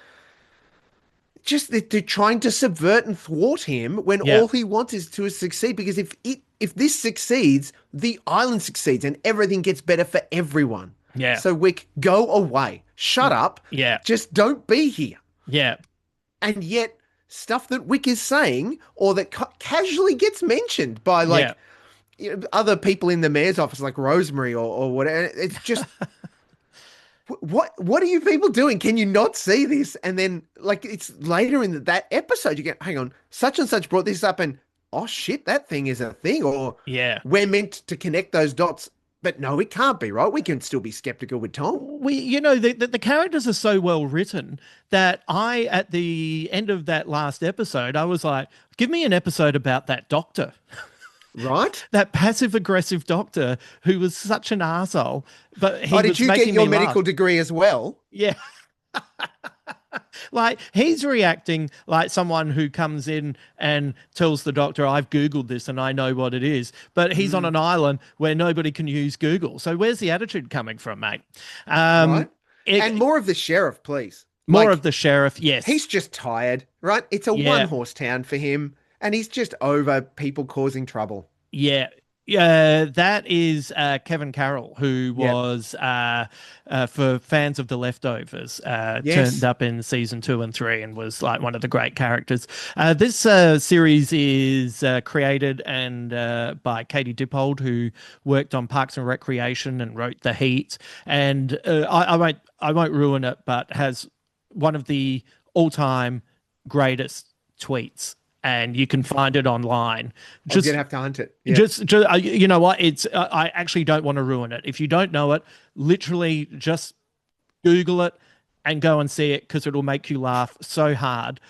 Just they're trying to subvert and thwart him when yeah, all he wants is to succeed. Because if this succeeds, the island succeeds and everything gets better for everyone. yeah, So Wick, go away. Shut up. yeah, Just don't be here. yeah, And yet, stuff that Wick is saying, or that casually gets mentioned by yeah. other people in the mayor's office, like Rosemary or whatever. It's just, what are you people doing? Can you not see this? And then, like, it's later in that episode, you get, hang on, such and such brought this up, and oh shit, that thing is a thing, or Yeah. we're meant to connect those dots. But no, it can't be, right? We can still be skeptical with Tom. The characters are so well written that at the end of that last episode, I was like, give me an episode about that doctor. Right? that passive aggressive doctor who was such an asshole, but Oh, he did was you get making your me laugh. medical degree as well? Yeah. Like he's reacting like someone who comes in and tells the doctor, I've Googled this and I know what it is. But he's on Mm, an island where nobody can use Google. So where's the attitude coming from, mate? right? Um, And it, more of the sheriff, please. more of Like, the sheriff. Yes. he's just tired, right? It's a one Yeah. horse town for him, and he's just over people causing trouble. Yeah. Yeah, that is Kevin Carroll, who Yep. was, for fans of The Leftovers, turned Yes. up in season 2 and 3 and was like one of the great characters. This series is created and by Katie Dippold, who worked on Parks and Recreation and wrote The Heat. And I won't ruin it, but has one of the all-time greatest tweets, and you can find it online. I'm gonna Just have to hunt it. Yep. just you know what? It's I actually don't want to ruin it. If you don't know it, literally just Google it and go and see it because it'll make you laugh so hard.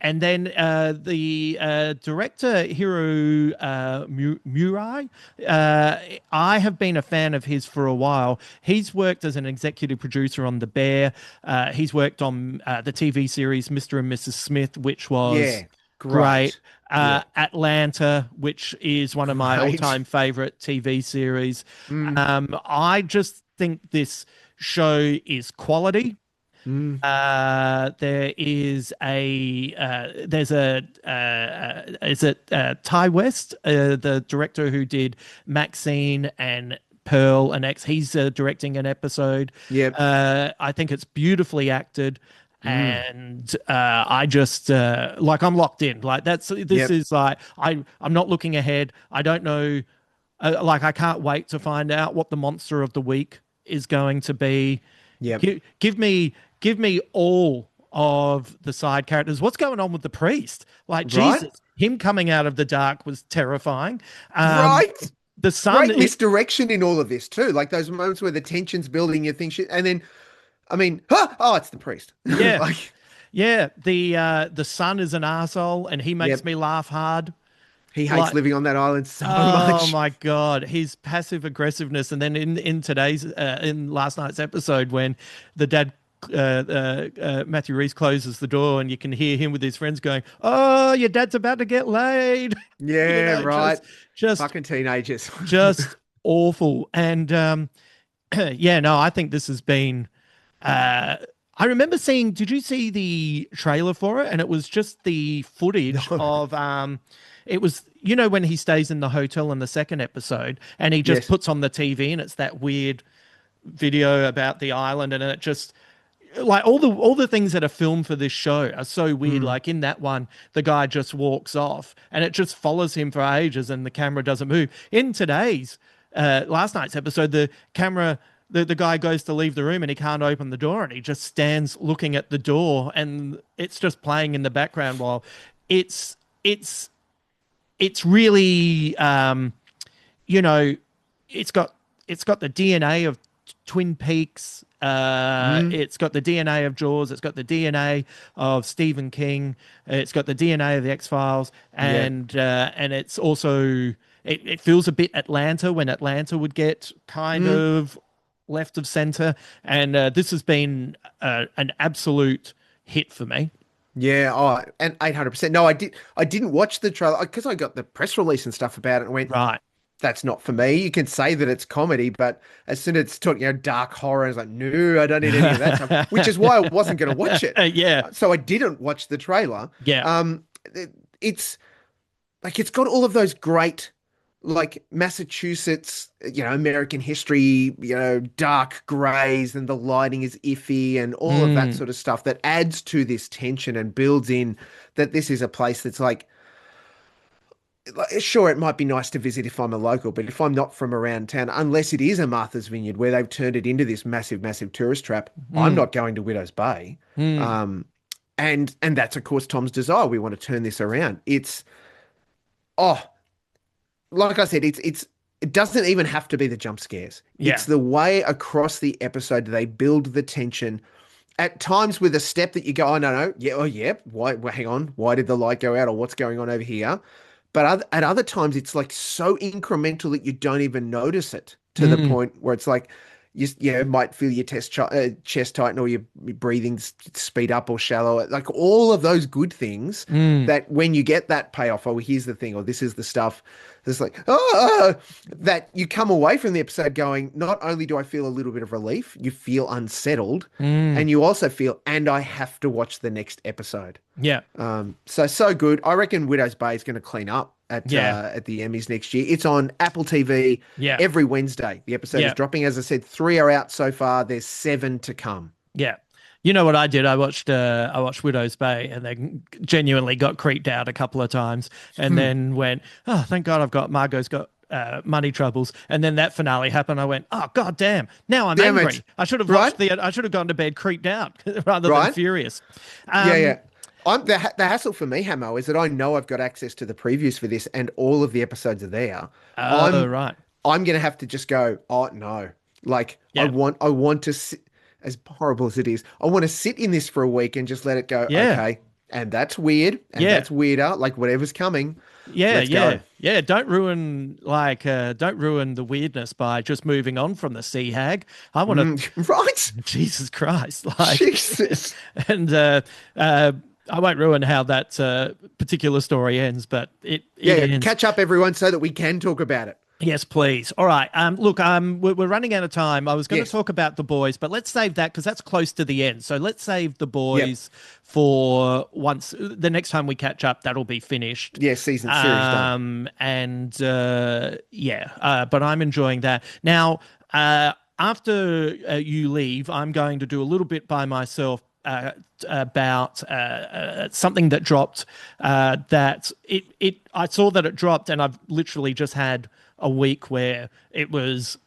And then the director Hiro Murai, uh, I have been a fan of his for a while. He's worked as an executive producer on The Bear. He's worked on the TV series Mr. and Mrs. Smith, which was Yeah. great. Great. Yeah. Atlanta, which is one of my Great. all-time favorite TV series. Mm, I just think this show is quality. mm. There is there's a is it Ty West, the director who did Maxine and Pearl and X. He's directing an episode. Yep. I think it's beautifully acted. Mm. And I just like I'm locked in. Like this Yep. is like I'm not looking ahead. I don't know. Like I can't wait to find out what the monster of the week is going to be. Yep. Give me all of the side characters. What's going on with the priest? Like Right. Jesus, him coming out of the dark was terrifying. Um, Right. the son, Great misdirection in all of this too. Like those moments where the tension's building, you think shit, and then, I mean, huh? Oh, it's the priest. yeah, Like, yeah. The son is an asshole, and he makes yep. me laugh hard. He hates Like, living on that island so oh much. my God, his passive aggressiveness, and then in today's in last night's episode when the dad. Matthew Reese closes the door, and you can hear him with his friends going, "Oh, your dad's about to get laid," you Yeah, know, right. just Fucking teenagers. just awful. And yeah, no, I think this has been. Uh, I remember seeing. Did you see the trailer for it? And it was just the footage No. of. It was when he stays in the hotel in the second episode, and he just Yes. puts on the TV, and it's that weird video about the island, and it just like all the things that are filmed for this show are so weird. Mm. Like in that one, the guy just walks off and it just follows him for ages and the camera doesn't move. In today's last night's episode, the camera the guy goes to leave the room and he can't open the door and he just stands looking at the door and it's just playing in the background while it's it's it's really you know it's got the DNA of Twin Peaks. Mm. It's got the DNA of Jaws. It's got the DNA of Stephen King. It's got the DNA of the X Files, Yeah. and it's also it feels a bit Atlanta when Atlanta would get kind Mm. of left of center, and this has been an absolute hit for me. Yeah. Oh, and 800%. No, I didn't watch the trailer because I got the press release and stuff about it and went, Right. that's not for me. You can say that it's comedy, but as soon as it's talking, dark horror, it's like, no, I don't need any of that stuff, which is why I wasn't going to watch it. Yeah. So I didn't watch the trailer. Yeah. It's like, it's got all of those great, like Massachusetts, American history, dark grays and the lighting is iffy and all of that Mm. sort of stuff that adds to this tension and builds in that this is a place that's like, sure, it might be nice to visit if I'm a local, but if I'm not from around town, unless it is a Martha's Vineyard where they've turned it into this massive, massive tourist trap, I'm Mm. not going to Widow's Bay. Mm. Um, and that's of course Tom's desire. We want to turn this around. Oh, like I said, it doesn't even have to be the jump scares. Yeah. It's the way across the episode they build the tension. At times with a step that you go, oh no, no, yeah, oh yeah, why? Well, hang on, why did the light go out, or what's going on over here? but at other times it's like so incremental that you don't even notice it, to the Mm, point where it's like might feel your chest tighten, or your breathing speed up or shallow, like all of those good things mm, that when you get that payoff, oh, here's the thing, or this is the stuff, it's like, oh, that you come away from the episode going, not only do I feel a little bit of relief, you feel unsettled, mm. and you also feel, and I have to watch the next episode. Yeah, So good. I reckon Widow's Bay is going to clean up yeah, at the Emmys next year. It's on Apple TV yeah, every Wednesday. The episode is yeah, dropping. As I said, 3 are out so far. There's 7 to come. yeah. You know what I did? I watched Widow's Bay and then genuinely got creeped out a couple of times and then went, oh, thank God I've got Margot's got money troubles. And then that finale happened. I went, oh God damn. Now I'm Damn it. angry. I should have Right? I should have gone to bed creeped out rather than Right? furious. Yeah, Um, yeah. The hassle for me, Hammo, is that I know I've got access to the previews for this, and all of the episodes are there. oh I'm right. I'm gonna have to just go, oh no. Like Yeah. I want to sit, as horrible as it is, I want to sit in this for a week and just let it go, Yeah. okay. And that's weird, and Yeah. that's weirder. Like whatever's coming, Yeah, let's go. yeah, yeah. Don't ruin the weirdness by just moving on from the sea hag. I want to, Right? Jesus Christ, like, Jesus. and I won't ruin how that particular story ends, but it Yeah, ends. catch up everyone so that we can talk about it. Yes, please. All right. Look, we're running out of time. I was going to Yes. talk about the boys, but let's save that because that's close to the end. So let's save the Yep. boys for once the next time we catch up. That'll be finished. Yeah, season series done. And yeah, but I'm enjoying that. Now, after you leave, I'm going to do a little bit by myself about something that dropped. That it I saw that it dropped, and I've literally just had a week where it was.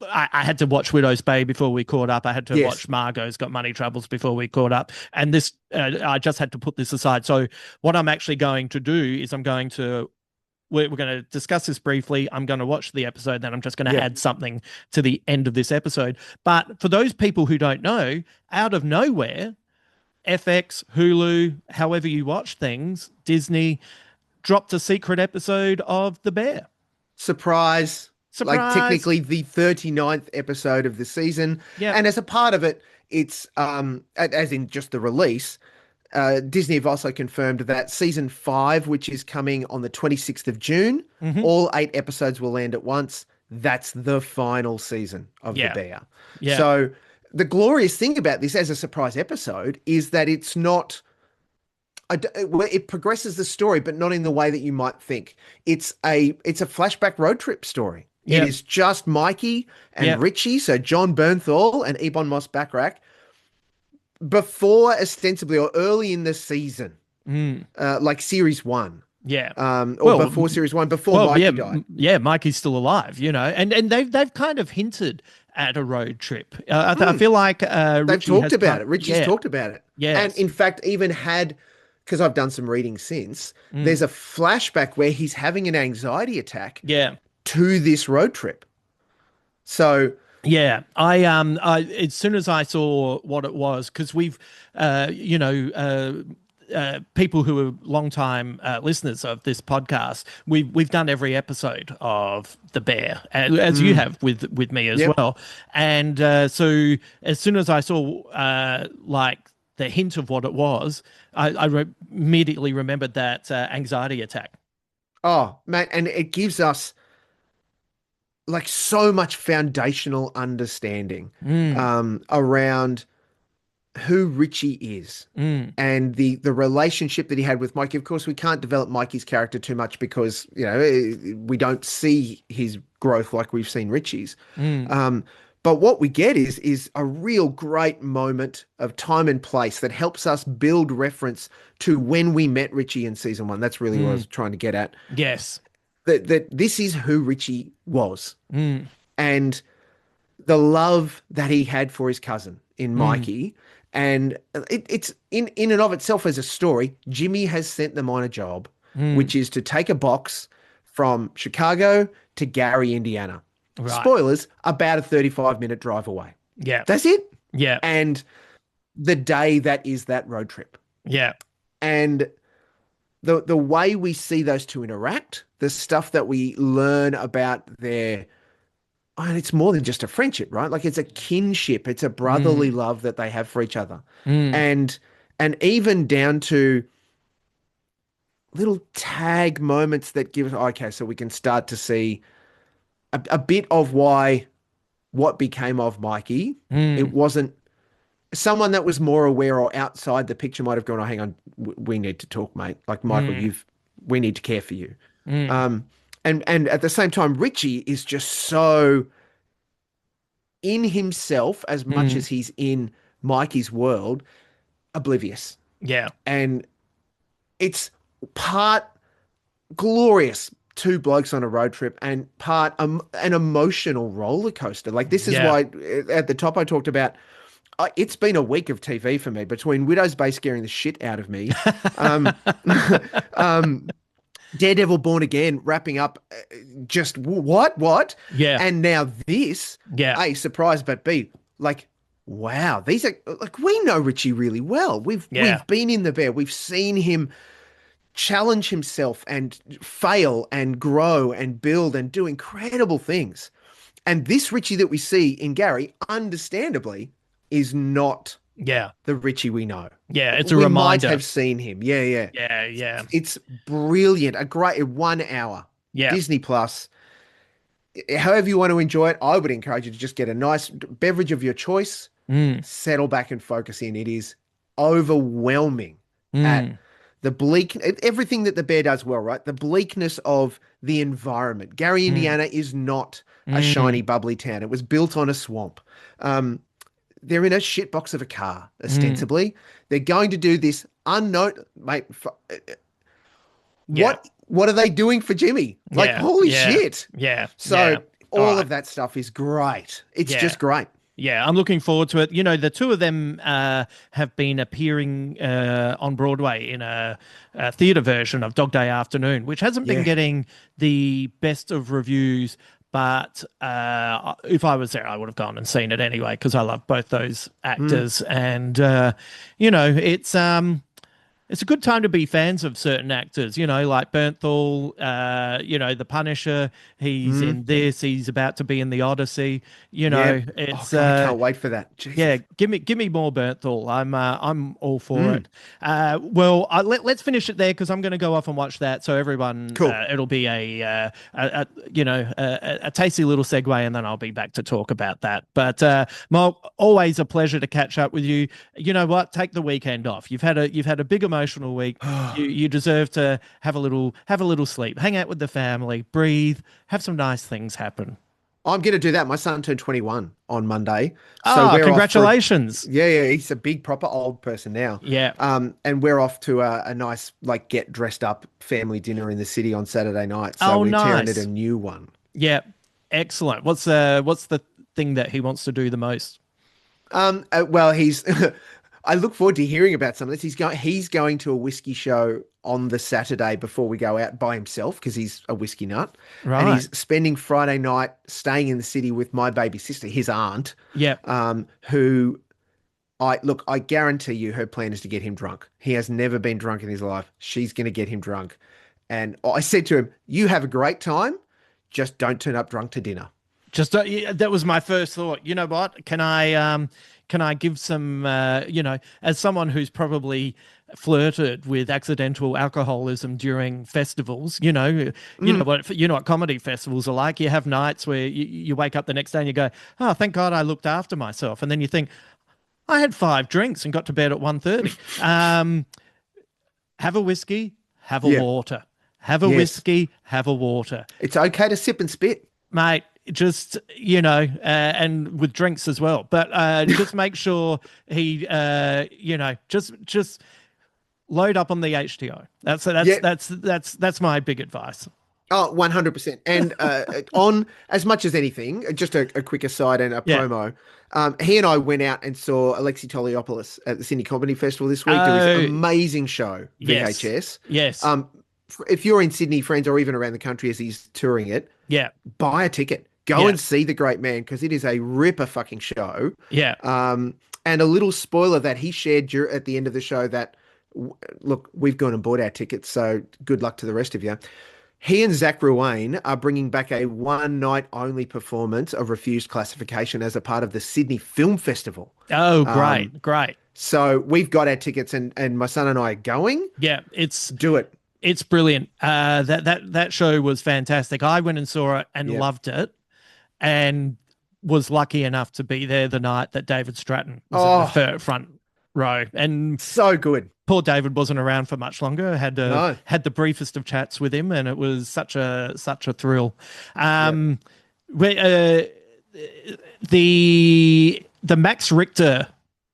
I had to watch Widow's Bay before we caught up. I had to Yes. watch Margot's Got Money Troubles before we caught up, and this I just had to put this aside. So what I'm actually going to do is we're going to discuss this briefly. I'm going to watch the episode, then I'm just going to Yep. add something to the end of this episode. But for those people who don't know, out of nowhere, FX, Hulu, however you watch things, Disney dropped a secret episode of The Bear. Surprise. Like Surprise. technically the 39th episode of the season. Yeah. And as a part of it, it's as in just the release, Disney have also confirmed that season 5, which is coming on the 26th of June, Mm-hmm. all 8 episodes will land at once. That's the final season of Yeah. The Bear. Yeah. So the glorious thing about this as a surprise episode is that it's not it progresses the story, but not in the way that you might think. It's a flashback road trip story. It Yep. is just Mikey and Yep. Richie, so John Bernthal and Ebon Moss-Bachrach, before ostensibly or early in the season, Mm. like series 1, Yeah. or before series 1, before Mikey yeah, died. yeah, Mikey's still alive, and they've kind of hinted at a road trip. I feel like They've Richie talked has about it. Richie's talked about it. Yes. And in fact, even had, because I've done some reading since, there's a flashback where he's having an anxiety attack Yeah. to this road trip. So Yeah, I as soon as I saw what it was, because we've, people who are long-time listeners of this podcast, we've done every episode of The Bear, as you have with me as Yep. well, and so as soon as I saw like the hint of what it was, I immediately remembered that anxiety attack. oh man, and it gives us like so much foundational understanding Mm, around who Richie is mm, and the relationship that he had with Mikey. Of course, we can't develop Mikey's character too much because, we don't see his growth like we've seen Richie's. mm, But what we get is a real great moment of time and place that helps us build reference to when we met Richie in season 1. That's really what I was trying to get at. yes. That this is who Richie was, Mm, and the love that he had for his cousin in Mikey. And it's in and of itself as a story. Jimmy has sent them on a job, which is to take a box from Chicago to Gary, Indiana. right. Spoilers, about a 35-minute drive away. Yeah. That's it. Yeah. And the day that is that road trip. Yeah. And the way we see those two interact, the stuff that we learn about their, and it's more than just a friendship, right? Like it's a kinship, it's a brotherly Mm, love that they have for each other. mm, And even down to little tag moments that give us, okay, so we can start to see a bit of why what became of Mikey. It mm, wasn't someone that was more aware or outside the picture might have gone, oh, hang on, we need to talk, mate. Like Michael, mm, we need to care for you. mm. Um, and at the same time, Richie is just so in himself as much Mm, as he's in Mikey's world, oblivious. yeah, And it's part glorious two blokes on a road trip and part an emotional roller coaster. Like this is yeah, why at the top I talked about it's been a week of TV for me between Widow's Bay scaring the shit out of me, um, um, Daredevil Born Again wrapping up, just what, yeah, and now this. yeah, A, surprise, but B, like wow, these are like we know Richie really well. yeah, We've been in the bear, we've seen him challenge himself and fail and grow and build and do incredible things. And this Richie that we see in Gary, understandably, is not yeah, the Richie we know. yeah. It's a We might reminder. have seen him. Yeah, yeah. Yeah, yeah, It's brilliant. A great 1 hour. yeah. Disney Plus. However you want to enjoy it, I would encourage you to just get a nice beverage of your choice, Mm, settle back and focus in. It is overwhelming at mm, the bleak, everything that the bear does well, right? The bleakness of the environment. Gary, mm, Indiana is not a shiny, mm, bubbly town. It was built on a swamp. Um, they're in a shitbox of a car, mm. ostensibly. They're going to do this unknown, mate. Yeah, What are they doing for Jimmy? Like, yeah, holy yeah, shit. yeah, So yeah. All all right. of that stuff is great. It's Yeah. just great. Yeah, I'm looking forward to it. You know, the two of them have been appearing on Broadway in a theatre version of Dog Day Afternoon, which hasn't been Yeah. getting the best of reviews. But if I was there, I would have gone and seen it anyway because I love both those Mm, actors. And you know, it's a good time to be fans of certain actors, you know, like Bernthal, you know, The Punisher. He's mm, in this. He's about to be in The Odyssey. You yeah. know, Oh, it's God, I can't wait for that. yeah. Jesus. Give me more Bernthal. I'm all for Mm, it. Well, let's finish it there because I'm going to go off and watch that. So everyone, cool. it'll be a you know a tasty little segue, and then I'll be back to talk about that. But Mark, always a pleasure to catch up with you. You know what? Take the weekend off. You've had a big emotional week. You deserve to have a little sleep, hang out with the family, breathe, have some nice things happen. I'm going to do that. My son turned 21 on Monday. So Ah, we're off for congratulations. yeah, yeah, he's a big proper old person now. Yeah. And we're off to a nice like get dressed up family dinner in the city on Saturday night. So Oh, we're tearing it a nice. new one. Yeah. Excellent. What's the thing that he wants to do the most? Well, he's I look forward to hearing about some of this. He's going to a whiskey show on the Saturday before we go out by himself because he's a whiskey nut, and Right. he's spending Friday night staying in the city with my baby sister, his aunt, Yeah. who I guarantee you her plan is to get him drunk. He has never been drunk in his life. She's going to get him drunk. And I said to him, "You have a great time, just don't turn up drunk to dinner." Just yeah, that was my first thought. You know what? Can I give some you know, as someone who's probably flirted with accidental alcoholism during festivals, Mm. you know what comedy festivals are like. You have nights where you wake up the next day and you go, "Oh, thank God I looked after myself." And then you think, "I had 5 drinks and got to bed at 1:30." Have a whiskey, have a Yeah. water. Have a Yes. whiskey, have a water. It's okay to sip and spit. Mate, just and with drinks as well, but just make sure he just load up on the HTO. That's that's Yeah. that's that's that's my big advice. Oh, 100%. And on as much as anything, just a quick aside and a Yeah. promo. He and I went out and saw Alexi Toliopoulos at the Sydney Comedy Festival this week do his Oh, amazing show, yes, VHS. yes, Um, if you're in Sydney, friends, or even around the country as he's touring it, yeah, buy a ticket. Go yeah, and see the great man because it is a ripper fucking show. yeah, And a little spoiler that he shared at the end of the show that Look, we've gone and bought our tickets, so good luck to the rest of you. He and Zach Ruane are bringing back a one night only performance of Refused Classification as a part of the Sydney Film Festival. Oh, Um, great, great. so we've got our tickets, and my son and I are going. Yeah, Do it. it's brilliant. That show was fantastic. I went and saw it and Yep. loved it, and was lucky enough to be there the night that David Stratton was in the Oh, front row. And so good. poor David wasn't around for much longer. No. Had the briefest of chats with him, and it was such a thrill. Yep. Um, the Max Richter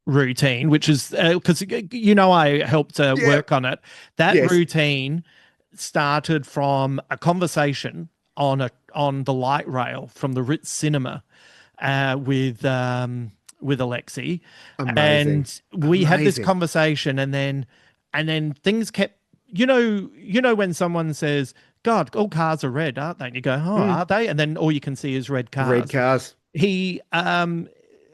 routine, which is because I helped Yeah. work on it. That Yes. routine started from a conversation on the light rail from the Ritz Cinema with Alexi, Amazing. and we had this Amazing. conversation, and then things kept. You know when someone says, "God, all cars are red, aren't they?" And you go, "Oh, Mm. are they?" And then all you can see is red Red cars. cars. He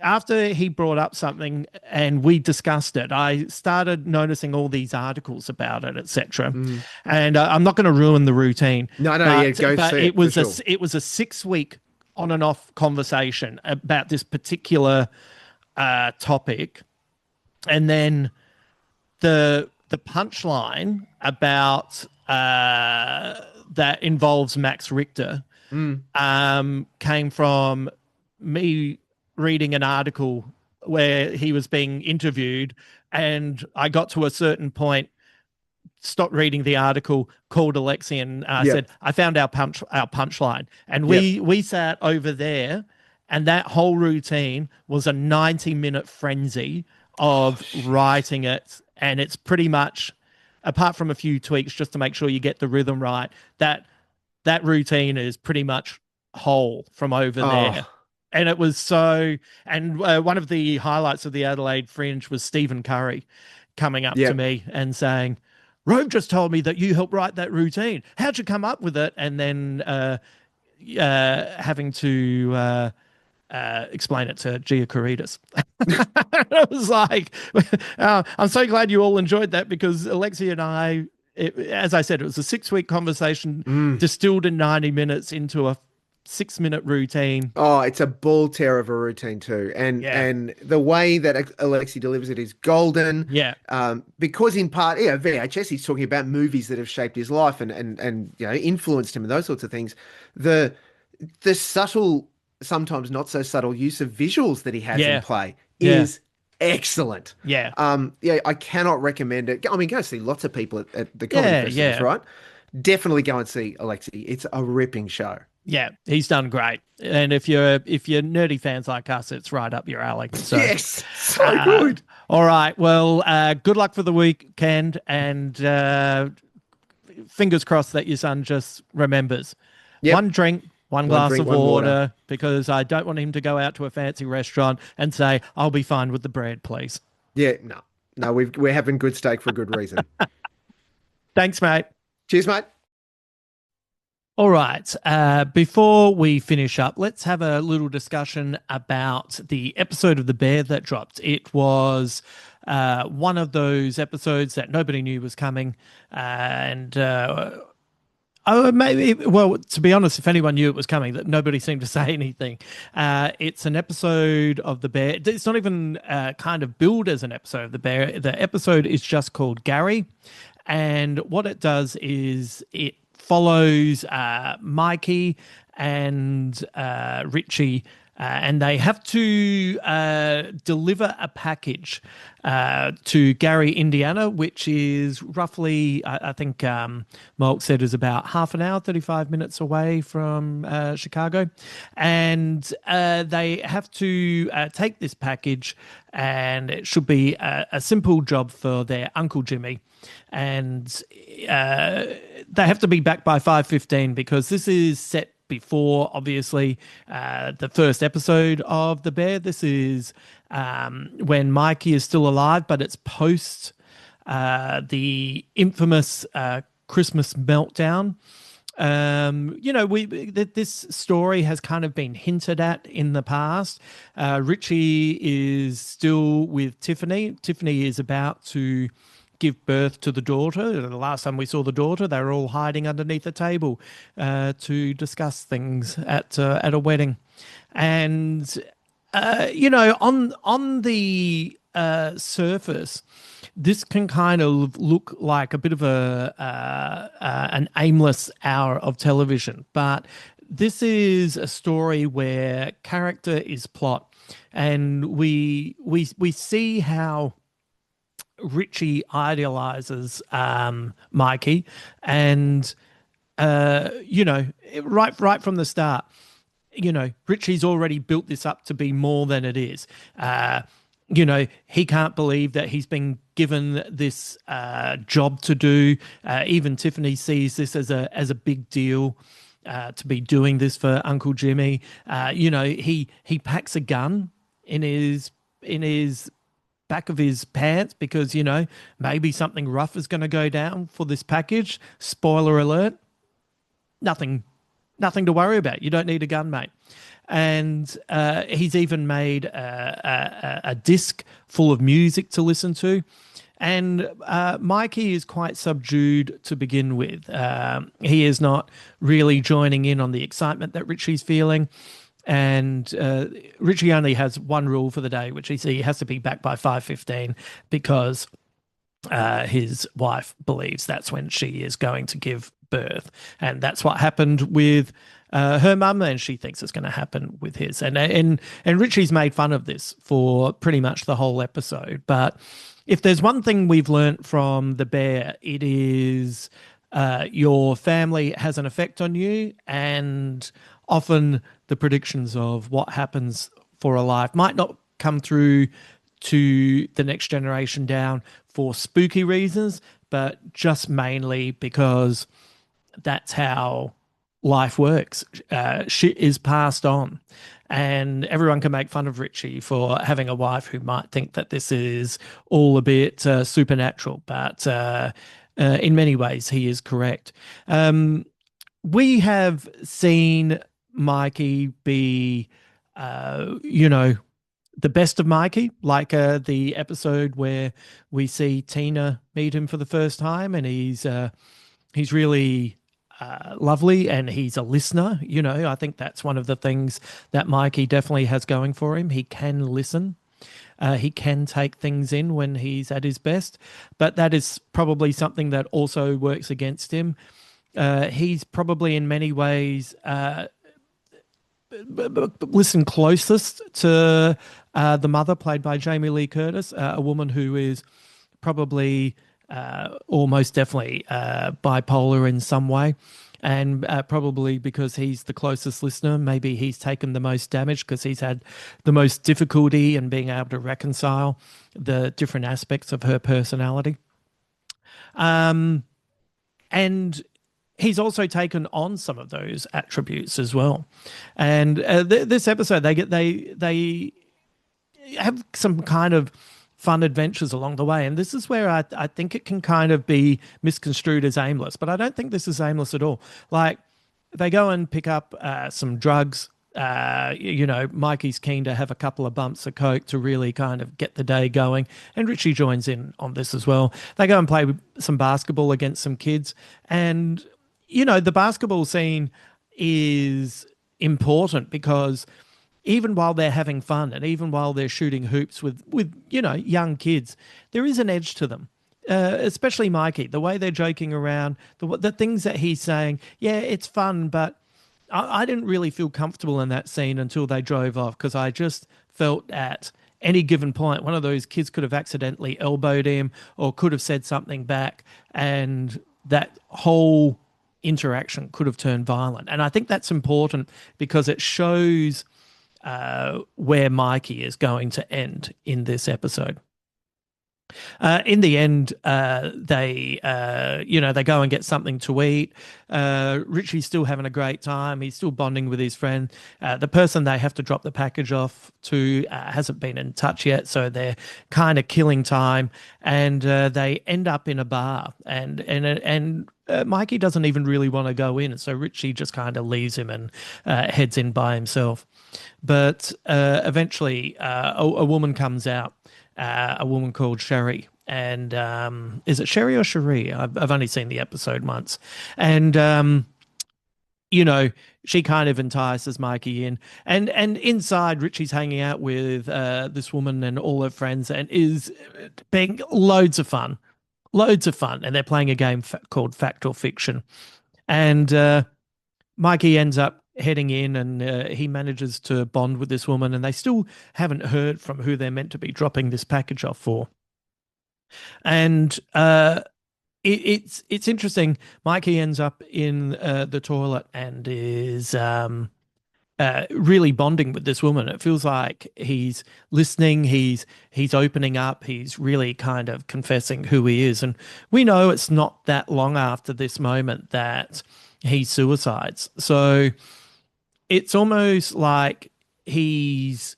After he brought up something and we discussed it, I started noticing all these articles about it, etc. Mm. And I'm not going to ruin the routine, No, no, yeah, but go see it it for was sure. a 6 week on and off conversation about this particular topic, and then the punchline about that involves Max Richter Mm. came from me reading an article where he was being interviewed, and I got to a certain point, stopped reading the article, called Alexi, and said, Yep. "I found our punchline," and Yep. we sat over there, and that whole routine was a 90-minute frenzy Oh, of shit. writing it, and it's pretty much, apart from a few tweaks just to make sure you get the rhythm right, that routine is pretty much whole from over there. Oh, And it was and one of the highlights of the Adelaide Fringe was Stephen Curry coming up to yep. me and saying, "Rove just told me that you helped write that routine. How'd you come up with it?" And then having to explain it to Gia Caritas. I was like, I'm so glad you all enjoyed that, because Alexi and I, as I said, it was a 6 week conversation Mm. distilled in 90 minutes into a 6 minute routine. Oh, it's a ball tear of a routine too, and Yeah. and the way that Alexi delivers it is golden. Yeah. Because in part, yeah, VHS, he's talking about movies that have shaped his life and influenced him and those sorts of things. The the subtle, sometimes not so subtle use of visuals that he has in Yeah. play Yeah. is excellent. Yeah. Yeah, I cannot recommend it. I mean, go see lots of people at the comedy Yeah. festivals, Yeah. right? Definitely go and see Alexi. It's a ripping show. Yeah. He's done great. And if you're nerdy fans like us, it's right up your alley. So Yes, so uh good. all right. Well, good luck for the weekend, and fingers crossed that your son just remembers. One Yep. drink, one One glass drink, of one water. water, because I don't want him to go out to a fancy restaurant and say, "I'll be fine with the bread, please." Yeah, no, no, we're having good steak for a good reason. Thanks, mate. Cheers, mate. All right. Before we finish up, let's have a little discussion about the episode of The Bear that dropped. It was one of those episodes that nobody knew was coming. And oh, maybe. Well, to be honest, if anyone knew it was coming, that nobody seemed to say anything. It's an episode of The Bear. It's not even kind of billed as an episode of The Bear. The episode is just called Gary, and what it does is it follows Mikey and Richie. And they have to deliver a package to Gary, Indiana, which is roughly, I think Molk said, is about half an hour, 35 minutes away from Chicago. And they have to take this package, and it should be a simple job for their Uncle Jimmy. And they have to be back by 5:15, because this is set before, obviously, the first episode of The Bear. This is when Mikey is still alive, but it's post the infamous Christmas meltdown. This story has kind of been hinted at in the past. Richie is still with Tiffany. Tiffany is about to give birth to the daughter. The last time we saw the daughter, they were all hiding underneath a table to discuss things at a wedding. And on the surface, this can kind of look like a bit of an aimless hour of television, but this is a story where character is plot, and we see how Richie idealizes Mikey, and right from the start, Richie's already built this up to be more than it is. He can't believe that he's been given this job to do. Even Tiffany sees this as a big deal to be doing this for Uncle Jimmy. He packs a gun in his back of his pants because maybe something rough is going to go down for this package. Spoiler alert: nothing to worry about. You don't need a gun, mate. And he's even made a disc full of music to listen to. And Mikey is quite subdued to begin with. He is not really joining in on the excitement that Richie's feeling. And Richie only has one rule for the day, which is he has to be back by 5:15 because his wife believes that's when she is going to give birth. And that's what happened with her mum, and she thinks it's going to happen with his. And Richie's made fun of this for pretty much the whole episode. But if there's one thing we've learnt from The Bear, it is your family has an effect on you, and often the predictions of what happens for a life might not come through to the next generation down for spooky reasons, but just mainly because that's how life works. Shit is passed on. And everyone can make fun of Richie for having a wife who might think that this is all a bit supernatural, but in many ways he is correct. We have seen Mikey be, the best of Mikey, like the episode where we see Tina meet him for the first time, and he's really lovely, and he's a listener. I think that's one of the things that Mikey definitely has going for him. He can listen. He can take things in when he's at his best, but that is probably something that also works against him. He's probably in many ways listen closest to the mother, played by Jamie Lee Curtis, a woman who is probably almost definitely bipolar in some way. And probably because he's the closest listener, maybe he's taken the most damage because he's had the most difficulty in being able to reconcile the different aspects of her personality. And he's also taken on some of those attributes as well. And this episode, they have some kind of fun adventures along the way. And this is where I think it can kind of be misconstrued as aimless, but I don't think this is aimless at all. Like, they go and pick up some drugs. Mikey's keen to have a couple of bumps of coke to really kind of get the day going, and Richie joins in on this as well. They go and play some basketball against some kids, and the basketball scene is important because even while they're having fun and even while they're shooting hoops with young kids, there is an edge to them. Especially Mikey, the way they're joking around, the things that he's saying. Yeah, it's fun, but I didn't really feel comfortable in that scene until they drove off, because I just felt at any given point one of those kids could have accidentally elbowed him or could have said something back, and that whole interaction could have turned violent. And I think that's important because it shows where Mikey is going to end in this episode. In the end, they go and get something to eat. Richie's still having a great time. He's still bonding with his friend. The person they have to drop the package off to hasn't been in touch yet, so they're kind of killing time. And they end up in a bar, and Mikey doesn't even really want to go in, so Richie just kind of leaves him and heads in by himself. But eventually, a woman comes out. A woman called Sherry, and is it Sherry or Cherie? I've only seen the episode once, and you know, she kind of entices Mikey in, and inside Richie's hanging out with this woman and all her friends, and is being loads of fun, and they're playing a game called Fact or Fiction, and Mikey ends up heading in, and he manages to bond with this woman, and they still haven't heard from who they're meant to be dropping this package off for, and it's interesting. Mikey ends up in the toilet and is really bonding with this woman. It feels like he's listening, he's opening up, he's really kind of confessing who he is. And we know it's not that long after this moment that he suicides. So it's almost like he's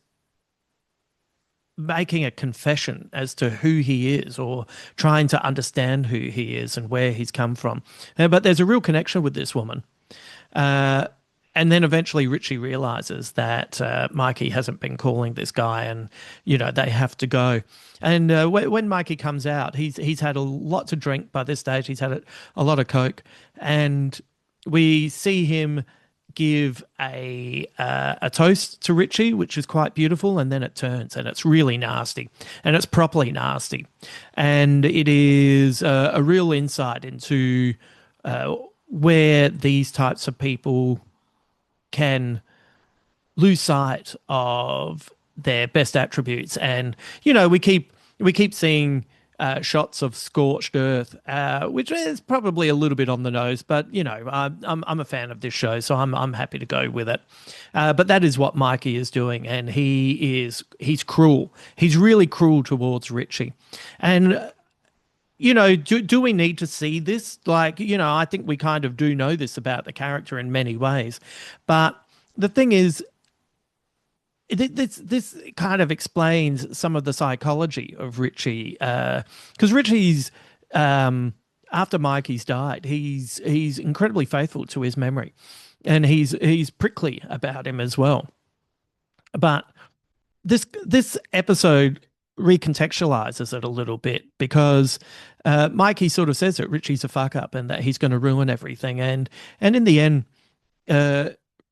making a confession as to who he is, or trying to understand who he is and where he's come from. But there's a real connection with this woman. Uh, and then eventually Richie realizes that Mikey hasn't been calling this guy, and they have to go. And when Mikey comes out, he's had a lot to drink by this stage. He's had a lot of coke, and we see him give a toast to Richie, which is quite beautiful, and then it turns and it's really nasty, and it's properly nasty, and it is a real insight into where these types of people can lose sight of their best attributes. And we keep seeing shots of scorched earth, which is probably a little bit on the nose, but I'm a fan of this show, so I'm happy to go with it. But that is what Mikey is doing, and he's cruel. He's really cruel towards Richie, and do we need to see this? Like, I think we kind of do know this about the character in many ways. But the thing is, this kind of explains some of the psychology of Richie. Because Richie's, after Mikey's died, he's incredibly faithful to his memory. And he's prickly about him as well. But this episode recontextualizes it a little bit, because Mikey sort of says that Richie's a fuck up and that he's going to ruin everything, and in the end,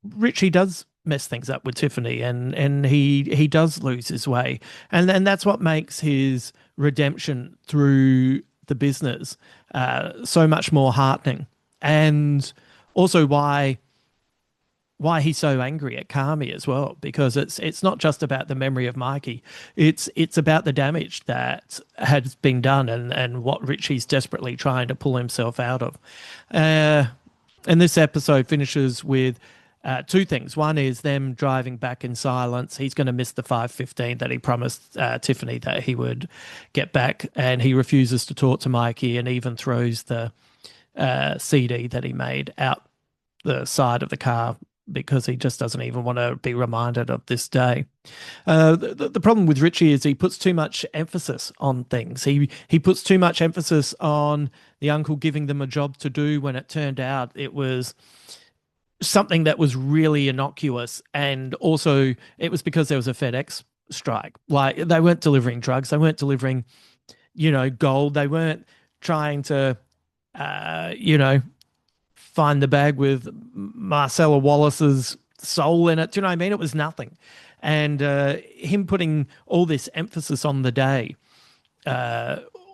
Richie does mess things up with Tiffany, and he does lose his way, and that's what makes his redemption through the business so much more heartening, and also why he's so angry at Kami as well, because it's not just about the memory of Mikey, it's about the damage that has been done, and what Richie's desperately trying to pull himself out of. And this episode finishes with two things. One is them driving back in silence. He's going to miss the 5:15 that he promised Tiffany that he would get back, and he refuses to talk to Mikey, and even throws the CD that he made out the side of the car, because he just doesn't even want to be reminded of this day. The problem with Richie is he puts too much emphasis on things. He puts too much emphasis on the uncle giving them a job to do, when it turned out it was something that was really innocuous. And also it was because there was a FedEx strike. Like, they weren't delivering drugs. They weren't delivering, gold. They weren't trying to, find the bag with Marcella Wallace's soul in it. Do you know what I mean? It was nothing. And him putting all this emphasis on the day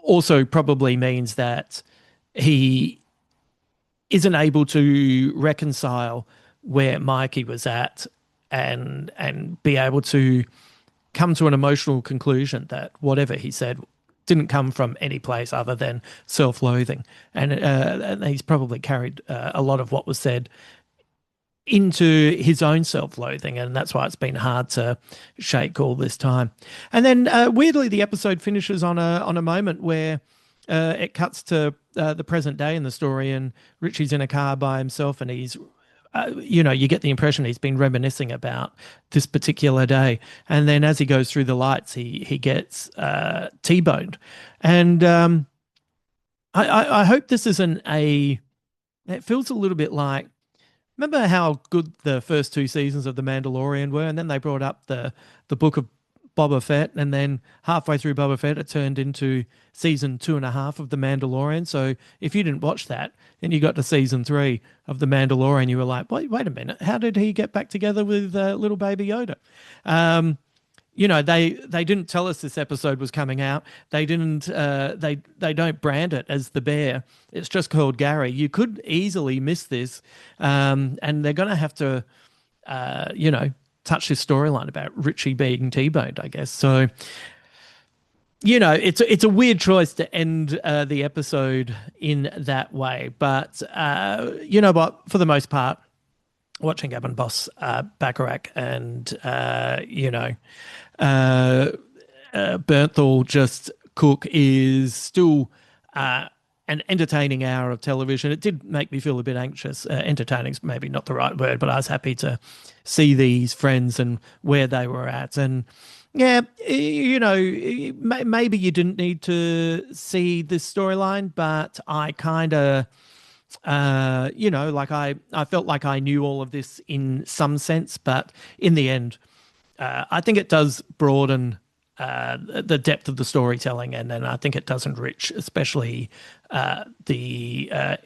also probably means that he isn't able to reconcile where Mikey was at, and be able to come to an emotional conclusion that whatever he said didn't come from any place other than self-loathing. And he's probably carried a lot of what was said into his own self-loathing, and that's why it's been hard to shake all this time. And then weirdly, the episode finishes on a moment where it cuts to the present day in the story, and Richie's in a car by himself, and he's you get the impression he's been reminiscing about this particular day. And then as he goes through the lights, he gets T-boned. And I hope this isn't it feels a little bit like, remember how good the first two seasons of The Mandalorian were, and then they brought up the book of Boba Fett, and then halfway through Boba Fett, it turned into season 2.5 of The Mandalorian. So if you didn't watch that and you got to season 3 of The Mandalorian, you were like, wait a minute, how did he get back together with little baby Yoda? They didn't tell us this episode was coming out. They didn't. They don't brand it as the bear. It's just called Gary. You could easily miss this, and they're going to have to, touch this storyline about Richie being T-boned, I guess. So, it's a weird choice to end the episode in that way. But you know what? For the most part, watching Gavin Boss, Bacharach, and Bernthal just cook is still an entertaining hour of television. It did make me feel a bit anxious. Entertaining is maybe not the right word, but I was happy to see these friends and where they were at. And yeah, maybe you didn't need to see this storyline, but I kind of, I felt like I knew all of this in some sense, but in the end, I think it does broaden the depth of the storytelling, and then I think it does enrich, especially the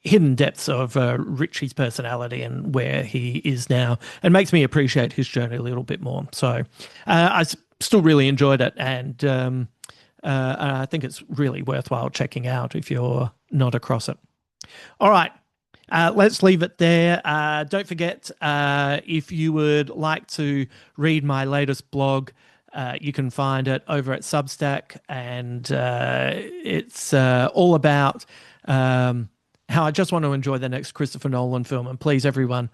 hidden depths of Richie's personality and where he is now, and makes me appreciate his journey a little bit more. So still really enjoyed it, and I think it's really worthwhile checking out if you're not across it. All right. Let's leave it there. Don't forget, if you would like to read my latest blog, you can find it over at Substack, and it's all about how I just want to enjoy the next Christopher Nolan film. And please, everyone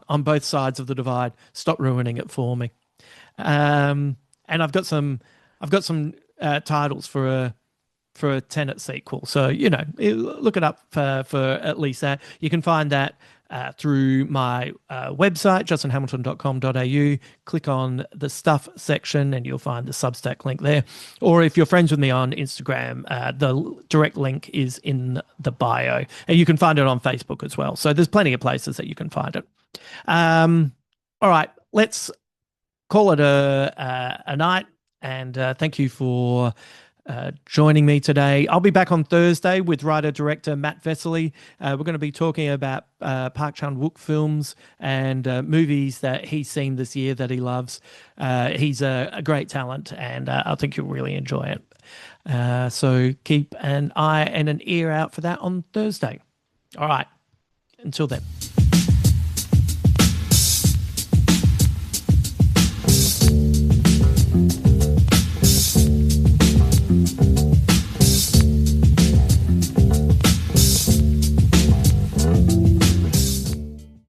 on both sides of the divide, stop ruining it for me. And I've got some titles for a Tenet sequel. So, look it up for at least that. You can find that through my website, justinhamilton.com.au. Click on the stuff section and you'll find the Substack link there. Or if you're friends with me on Instagram, the direct link is in the bio. And you can find it on Facebook as well. So there's plenty of places that you can find it. All right, let's call it a night. And thank you for joining me today. I'll be back on Thursday with writer-director Matt Vesely. We're going to be talking about Park Chan-wook films and movies that he's seen this year that he loves. He's a great talent, and I think you'll really enjoy it. So keep an eye and an ear out for that on Thursday. All right. Until then.